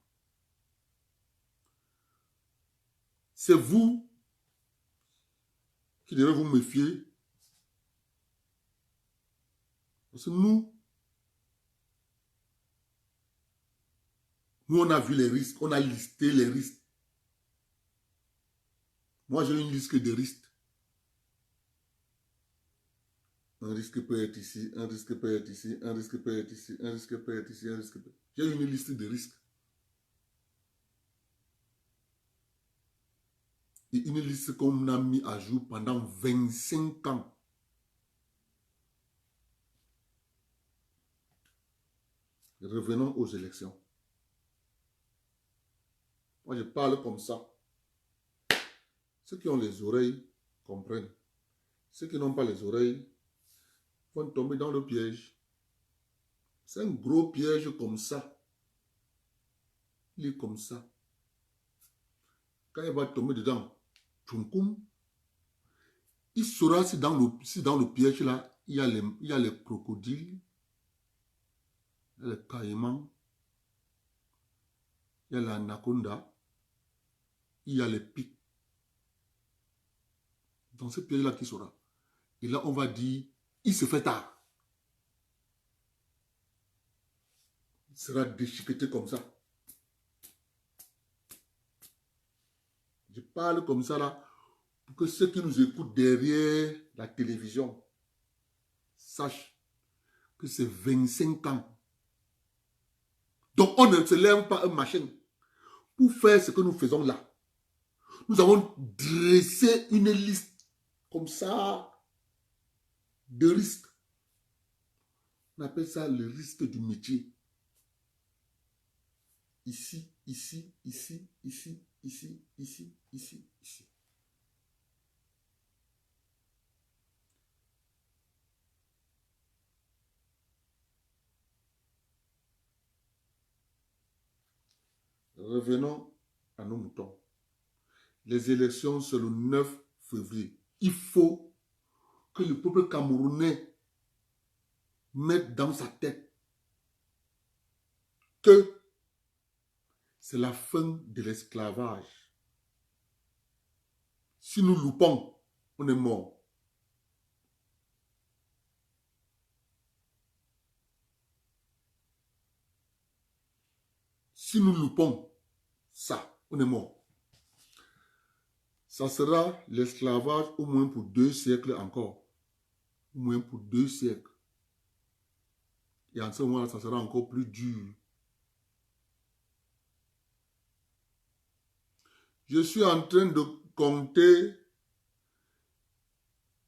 c'est vous qui devez vous méfier. Parce que nous, on a vu les risques, on a listé les risques. Moi, j'ai une liste de risques. Un risque peut être ici, un risque peut être ici, un risque peut être ici, un risque peut être ici, un risque peut être... J'ai une liste de risques. Et une liste qu'on a mis à jour pendant 25 ans. Revenons aux élections. Moi, je parle comme ça. Ceux qui ont les oreilles comprennent. Ceux qui n'ont pas les oreilles vont tomber dans le piège. C'est un gros piège comme ça. Il est comme ça. Quand il va tomber dedans, tchoum, il saura si dans le piège là, il y a les crocodiles, il y a les caïmans, il y a l'anaconda, il y a les pics. Dans ce piège là, qui sera? Et là, on va dire, il se fait tard. Il sera déchiqueté comme ça. Je parle comme ça là, pour que ceux qui nous écoutent derrière la télévision sachent que c'est 25 ans. Donc on ne se lève pas un machin pour faire ce que nous faisons là. Nous avons dressé une liste comme ça de risques. On appelle ça le risque du métier. Ici, ici, ici, ici, ici, ici, ici, ici. Revenons à nos moutons. Les élections, c'est le 9 février. Il faut que le peuple camerounais mette dans sa tête que c'est la fin de l'esclavage. Si nous loupons, on est mort. Si nous loupons ça, on est mort. Ça sera l'esclavage au moins pour 2 siècles encore. Au moins pour 2 siècles. Et en ce moment-là, ça sera encore plus dur. Je suis en train de compter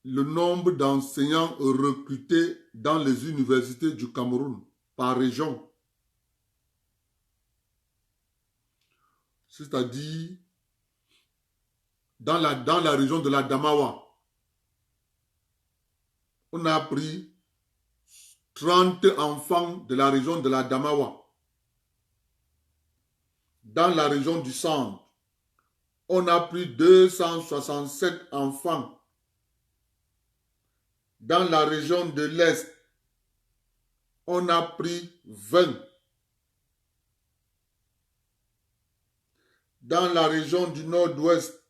le nombre d'enseignants recrutés dans les universités du Cameroun par région. C'est-à-dire dans la région de la Damawa, on a pris 30 enfants de la région de la Damawa. Dans la région du centre, on a pris 267 enfants. Dans la région de l'Est, on a pris 20. Dans la région du Nord-Ouest,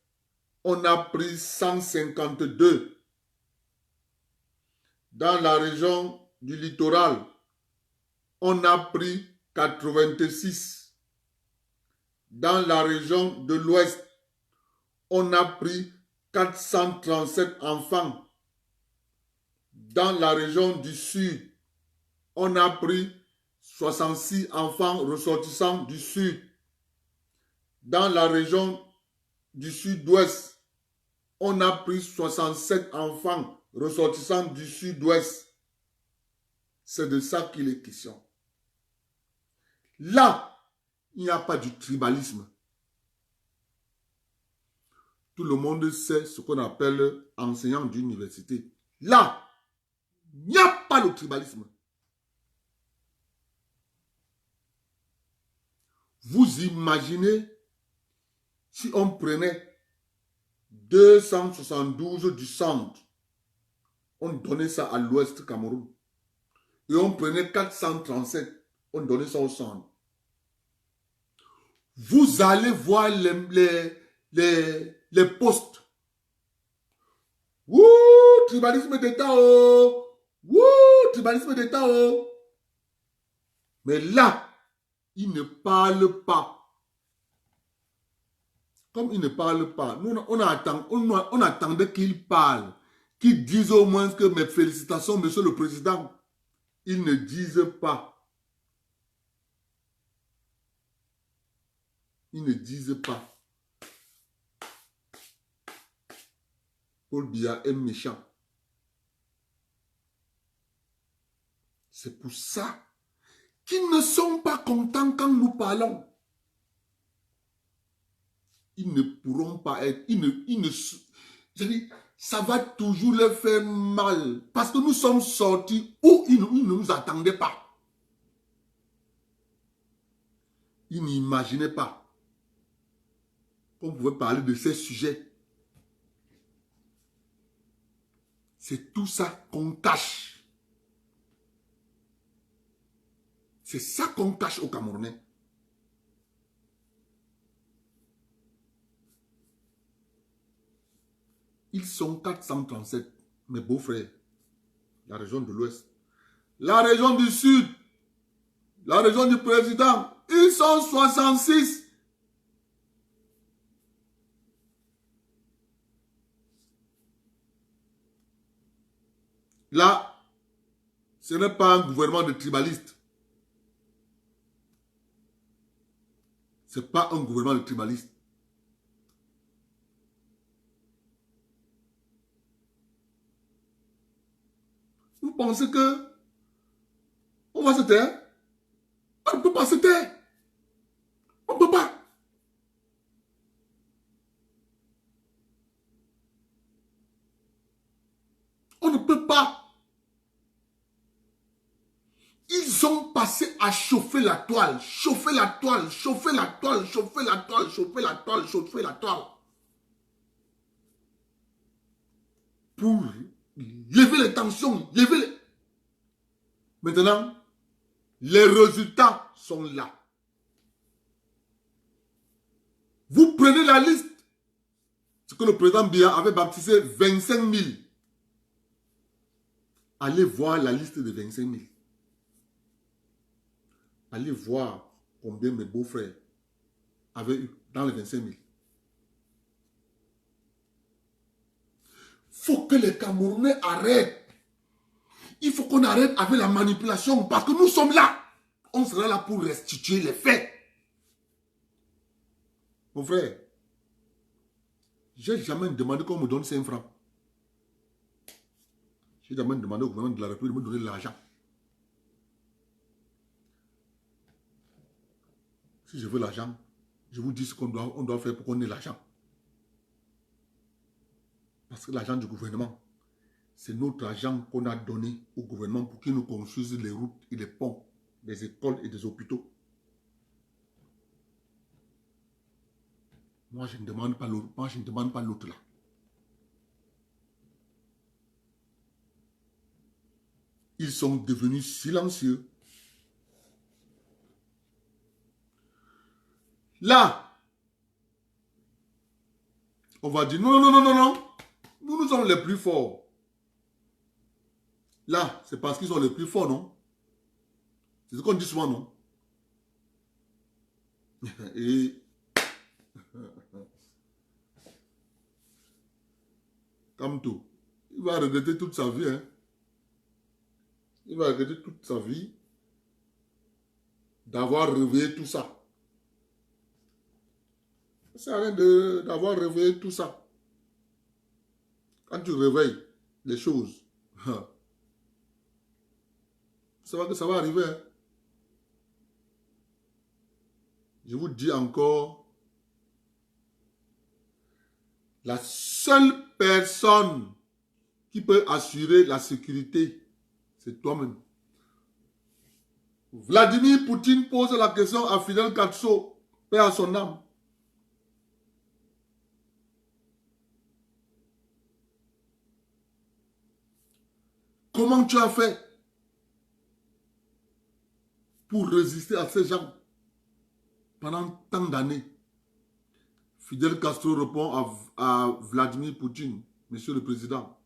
on a pris 152. Dans la région du littoral, on a pris 86. Dans la région de l'Ouest, on a pris 437 enfants. Dans la région du Sud, on a pris 66 enfants ressortissants du Sud. Dans la région du Sud-Ouest, on a pris 67 enfants ressortissants du Sud-Ouest. C'est de ça qu'il est question. Là, il n'y a pas du tribalisme. Tout le monde sait ce qu'on appelle enseignant d'université. Là, il n'y a pas le tribalisme. Vous imaginez si on prenait 272 du centre, on donnait ça à l'ouest Cameroun. Et on prenait 437, on donnait ça au centre. Vous allez voir les postes. Wouh, tribalisme d'État, oh! Wouh, tribalisme d'État, oh! Mais là, il ne parle pas. Comme il ne parle pas, nous, on attendait qu'il parle, qu'il dise au moins que mes félicitations, monsieur le président. Ils ne disent pas. Ils ne disent pas. Paul Biya est méchant. C'est pour ça qu'ils ne sont pas contents quand nous parlons. Ils ne pourront pas être, je dis, ça va toujours leur faire mal. Parce que nous sommes sortis où ils ne nous attendaient pas. Ils n'imaginaient pas qu'on pouvait parler de ces sujets. C'est tout ça qu'on cache. C'est ça qu'on cache aux Camerounais. Ils sont 437, mes beaux-frères. La région de l'Ouest. La région du Sud. La région du président. Ils sont 66. Là, ce n'est pas un gouvernement de tribalistes. Ce n'est pas un gouvernement de tribalistes. Vous pensez que on va se taire? On ne peut pas se taire. On ne peut pas. On ne peut pas. Ils ont passé à chauffer la toile, chauffer la toile, chauffer la toile, chauffer la toile, chauffer la toile, chauffer la toile. Pour lever les tensions, lever les... Maintenant, les résultats sont là. Vous prenez la liste. Ce que le président Biya avait baptisé 25 000. Allez voir la liste de 25 000. Allez voir combien mes beaux-frères avaient eu dans les 25 000. Il faut que les Camerounais arrêtent. Il faut qu'on arrête avec la manipulation parce que nous sommes là. On sera là pour restituer les faits. Mon frère, j'ai jamais demandé qu'on me donne 5 francs. J'ai jamais demandé au gouvernement de la République de me donner de l'argent. Si je veux l'argent, je vous dis ce qu'on doit faire pour qu'on ait l'argent. Parce que l'argent du gouvernement, c'est notre argent qu'on a donné au gouvernement pour qu'il nous construise les routes et les ponts, des écoles et des hôpitaux. Moi, je ne demande pas l'autre. Moi, je ne demande pas l'autre là. Ils sont devenus silencieux. Là, on va dire non, non, non, non, non. Nous sommes les plus forts. Là, c'est parce qu'ils sont les plus forts, non? C'est ce qu'on dit souvent, non? Et comme tout, il va regretter toute sa vie. Hein? Il va regretter toute sa vie d'avoir réveillé tout ça. Ça sert à rien d'avoir réveillé tout ça. Quand tu réveilles les choses, ça va que ça va arriver. Hein? Je vous dis encore, la seule personne qui peut assurer la sécurité, c'est toi-même. Vladimir Poutine pose la question à Fidel Castro, paix à son âme. Comment tu as fait pour résister à ces gens pendant tant d'années? Fidel Castro répond à Vladimir Poutine, Monsieur le Président.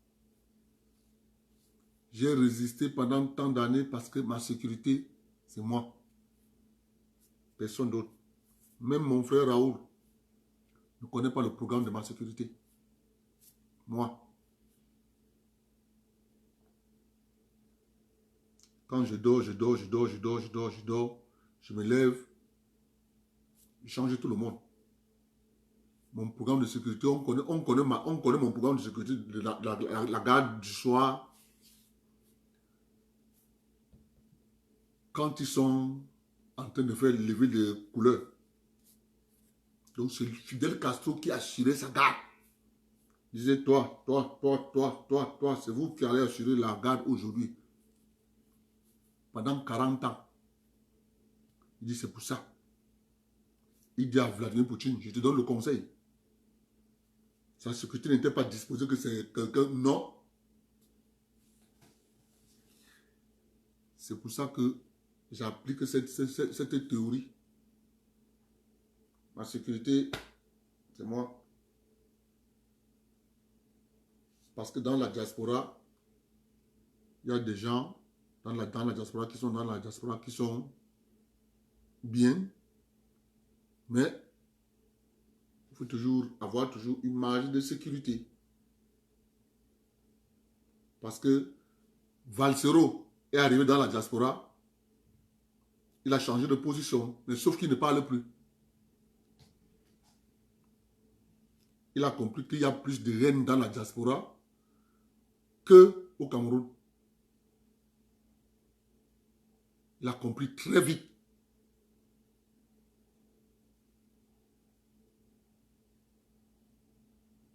J'ai résisté pendant tant d'années parce que ma sécurité, c'est moi. Personne d'autre. Même mon frère Raoul ne connaît pas le programme de ma sécurité. Moi. Quand je dors, je me lève, je change tout le monde. Mon programme de sécurité, on connaît mon programme de sécurité, la garde du soir. Quand ils sont en train de faire lever les couleurs. Donc c'est Fidel Castro qui a assuré sa garde. Il disait, toi, c'est vous qui allez assurer la garde aujourd'hui. Pendant 40 ans. Il dit, c'est pour ça. Il dit à Vladimir Poutine, je te donne le conseil. Sa sécurité n'était pas disposée que c'est quelqu'un. Non. C'est pour ça que j'applique cette théorie. Ma sécurité, c'est moi. Parce que dans la diaspora, il y a des gens dans la diaspora qui sont bien, mais il faut avoir une marge de sécurité. Parce que Valsero est arrivé dans la diaspora, il a changé de position, mais sauf qu'il ne parle plus. Il a compris qu'il y a plus de haine dans la diaspora qu'au Cameroun. Il a compris très vite.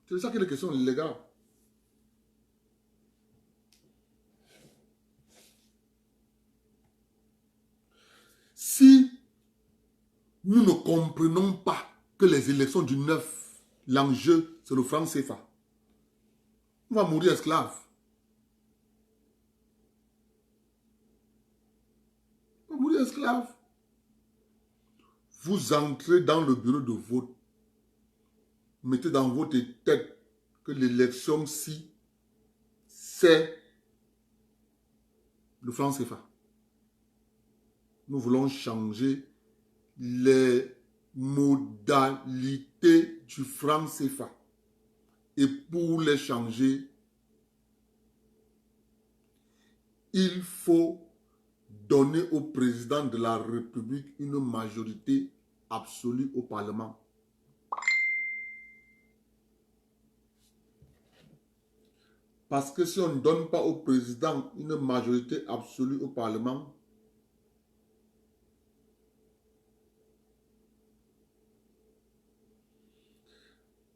C'est ça qui est la question, les gars. Si nous ne comprenons pas que les élections du 9, l'enjeu, c'est le franc CFA, on va mourir esclave. On va mourir esclave. Vous entrez dans le bureau de vote. Mettez dans votre tête que l'élection-ci, c'est le franc CFA. Nous voulons changer les modalités du franc CFA. Et pour les changer, il faut donner au président de la République une majorité absolue au Parlement. Parce que si on ne donne pas au président une majorité absolue au Parlement,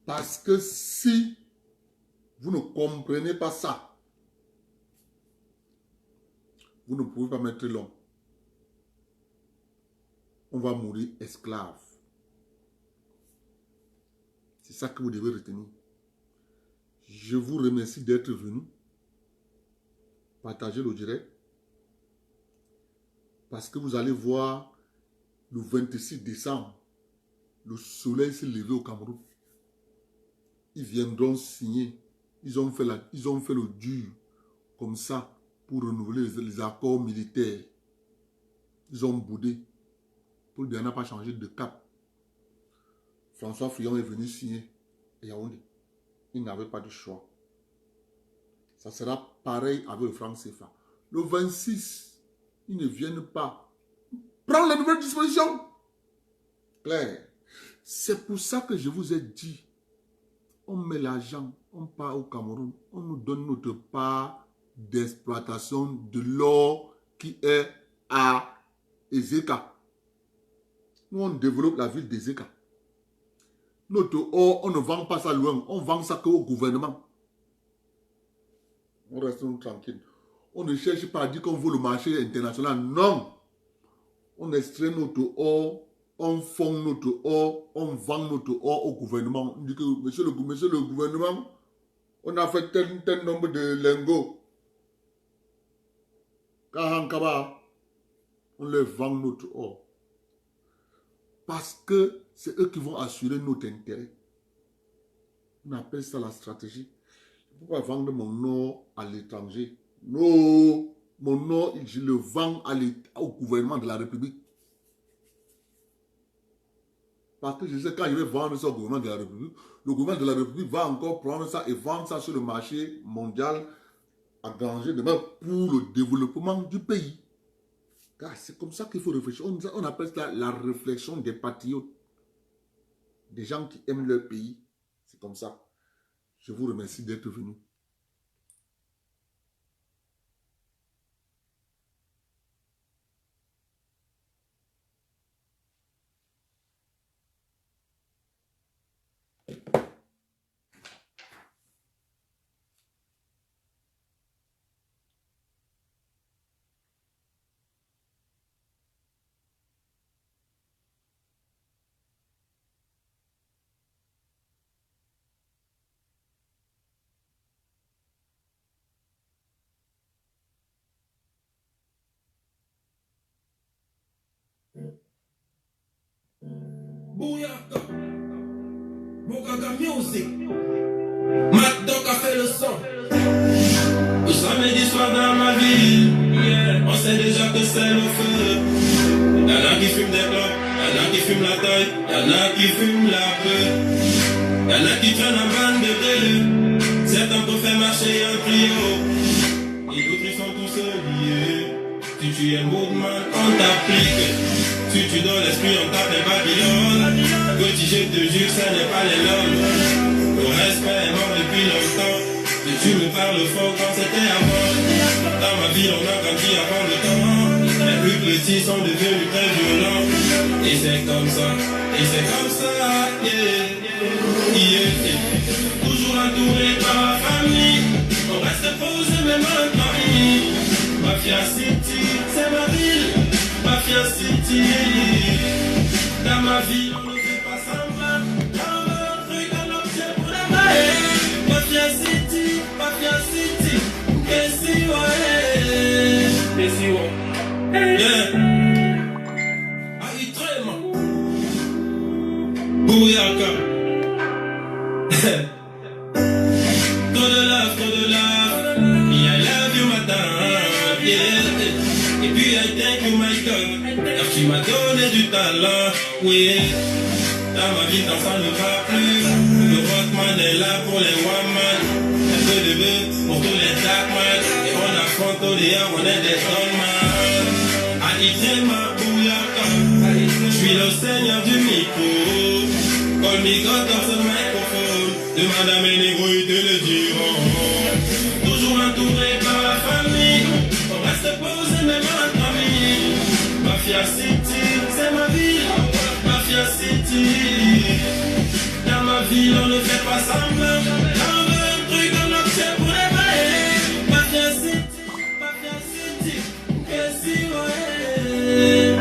parce que si vous ne comprenez pas ça, vous ne pouvez pas mettre l'homme. On va mourir esclave. C'est ça que vous devez retenir. Je vous remercie d'être venu. Partagez le direct. Parce que vous allez voir le 26 décembre, le soleil s'est levé au Cameroun. ils viendront signer. Ils ont fait le dur, comme ça, pour renouveler les accords militaires. Ils ont boudé. Pour dire, n'a pas changé de cap. François Fillon est venu signer à Yaoundé. Il n'avait pas de choix. Ça sera pareil avec le franc CFA. Le 26, ils ne viennent pas prendre les nouvelles dispositions. Claire. C'est pour ça que je vous ai dit, on met l'argent, on part au Cameroun, on nous donne notre part d'exploitation de l'or qui est à Ezeka. Nous, on développe la ville d'Ezeka. Notre or, on ne vend pas ça loin, on vend ça qu'au gouvernement. On reste tranquille. On ne cherche pas à dire qu'on veut le marché international. Non. On extrait notre or, on fond notre or, on vend notre or au gouvernement. On dit que, monsieur le gouvernement, on a fait tel nombre de lingots. On leur vend notre or. Parce que c'est eux qui vont assurer notre intérêt. On appelle ça la stratégie. Je ne peux pas vendre mon or à l'étranger. Non, mon or, je le vends au gouvernement de la République. Parce que je sais quand je vais vendre ça au gouvernement de la République, le gouvernement de la République va encore prendre ça et vendre ça sur le marché mondial à granger demain pour le développement du pays. Car c'est comme ça qu'il faut réfléchir. On appelle ça la réflexion des patriotes. Des gens qui aiment leur pays. C'est comme ça. Je vous remercie d'être venus. Bouyaka, Boukaka Music, Matt Doc a fait le son. Le samedi soir dans ma ville, on sait déjà que c'est le feu. Y'en a qui fument des clopes, y'en a qui fument la taille, y'en a qui fument la peur. Y'en a qui traînent en bande de deux. Certains peuvent faire marcher un trio. Et d'autres ils sont tous liés. Si tu es mouvement, on t'applique. Si tu donnes l'esprit, on t'appelle Babylone. Petit, je te jure, ce n'est pas les lobes. Le respect est mort depuis longtemps. Et tu me parles fort quand c'était avant. Dans ma vie, on a grandi avant le temps. Les plus petits sont devenus très violents. Et c'est comme ça, yeah, yeah. Toujours entouré par ma famille. On reste posé même en famille. Mafia City, c'est ma ville. Mafia City, dans ma vie on ne fait pas semblant. On veut un truc, un objet pour la maille. Mafia City, Kessi ouais. Yeah. Aïtrema. Bouyaka. Trop de love. I love you madame. Yeah. Et puis I thank you my God, car tu m'as donné du talent, oui. Dans ma vie, dans ça ne va plus. Le Rockman est là pour les one-man. Un peu de bœuf pour tous les dark-man. Et on affronte au dehors, on est des stone-man. Aïtrema Bouyaka, je suis le seigneur du micro. Call me God dans ce microphone. Demande à mes négros, ils te le diront. Toujours entouré par la famille. On reste posé même en famille. Mafia City, c'est ma ville. Mafia City. Dans ma ville, on ne fait pas semblant. On veut un truc, un objet pour les bailler. Mafia City, Kessi ouais.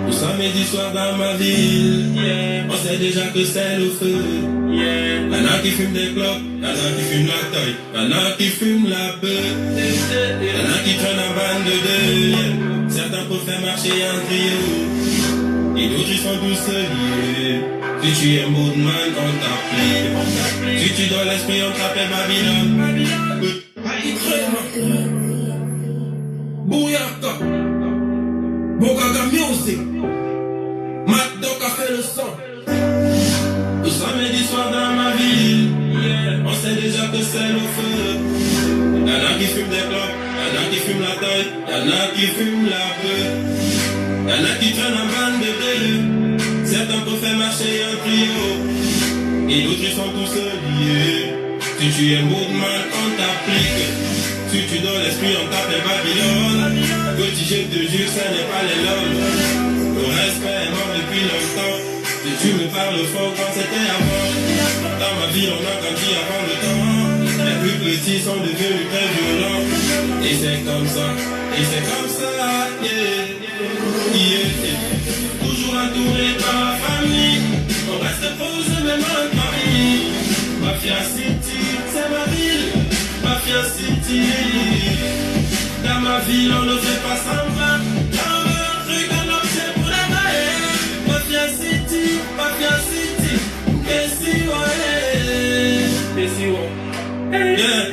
Le samedi soir dans ma ville, yeah. On sait déjà que c'est le feu. Yeah. Y'en a qui fument des clopes, y'en a qui fument la taille, y'en a qui fument la peur. Y'en a qui traînent en bande de deux. Yeah. Certains peuvent faire marcher un trio. Et d'autres ils sont tous liés. Si tu es Moodman, on t'applique. Si tu dois l'esprit, on t'appelle Babylone. Bouyaka, Bogaga Music, Mac Doc a fait le son. Tout samedi soir dans ma ville, on sait déjà que c'est le feu. Y'en a qui fument des clopes, y'en a qui fument la taille, y'en a qui fument la peur. Y'en a qui traînent en bande de deux. Certains peuvent faire marcher un trio, et d'autres ils sont tous liés. Si tu es Moodman, on t'applique. Si tu donnes l'esprit, on t'appelle Babylone. Petit, je te jure, ce n'est pas les lolls. Le respect est mort depuis longtemps. Si tu me parles fort quand c'était avant. Dans ma vie, on a grandi avant le temps. Les plus petits sont devenus très violents. Et c'est comme ça, yeah, yeah. Toujours entouré par la famille. On reste posé même en famille. Mafia City, c'est ma ville. Mafia City. Dans ma ville, on ne fait pas semblant. On veut un truc, un objet pour la maille. Mafia City, Kessi, ouais. Kessi, ouais. Yeah.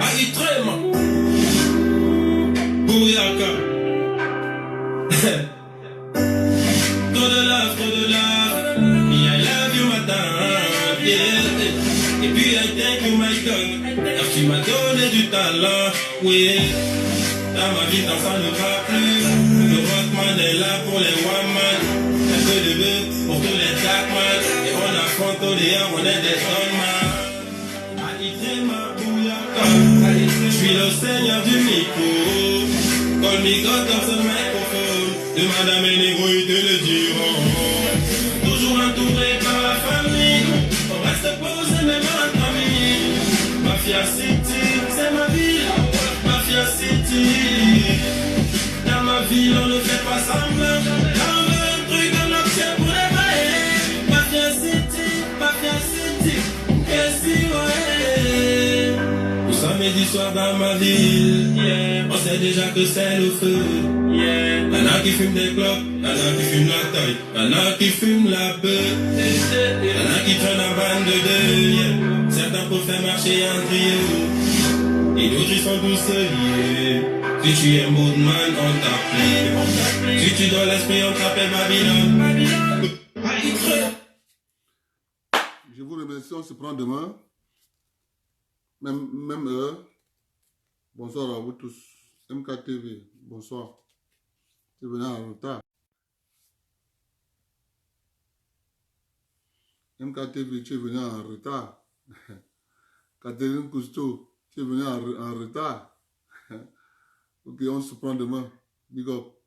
Aïtrema. Bouyaka. Trop de love. I love you, madame. Yeah. Et puis, I thank you, my God. Car tu m'as donné du talent. Oui. Dans ma vie, ça ne va plus. Le Rockman est là pour les one-man. Un peu de bœuf pour tous les jackman. Et on affronte au dehors, on est des stoneman. Je suis le seigneur du micro. Call me God dans ce microphone. Demande à mes négros, ils te le diront. Toujours entouré par la famille. On reste posé même en famille. Mafia City, c'est ma ville. Mafia City. Dans ma ville, on ne fait pas semblant. On veut un truc, un objet pour les mailles. Mafia City. Kessi, ouais. Tout samedi soir dans ma ville, yeah. On sait déjà que c'est le feu, yeah. Y'en a qui fument des clopes, y'en a qui fument la taille, y'en a qui fument la peur, y'en a qui traînent en bande de deux, yeah. Certains peuvent faire marcher en trio, et d'autres ils sont tous liés. Si tu es Moodman, on t'applique. Si tu dois l'esprit, on t'appelle Babylone. Je vous remercie, on se prend demain. Même heure. Bonsoir à vous tous. MKTV, bonsoir. Tu es venu en retard. MKTV, tu es venu en retard. Catherine Cousteau, tu es venu en retard. Ok, on se prend demain. Big up.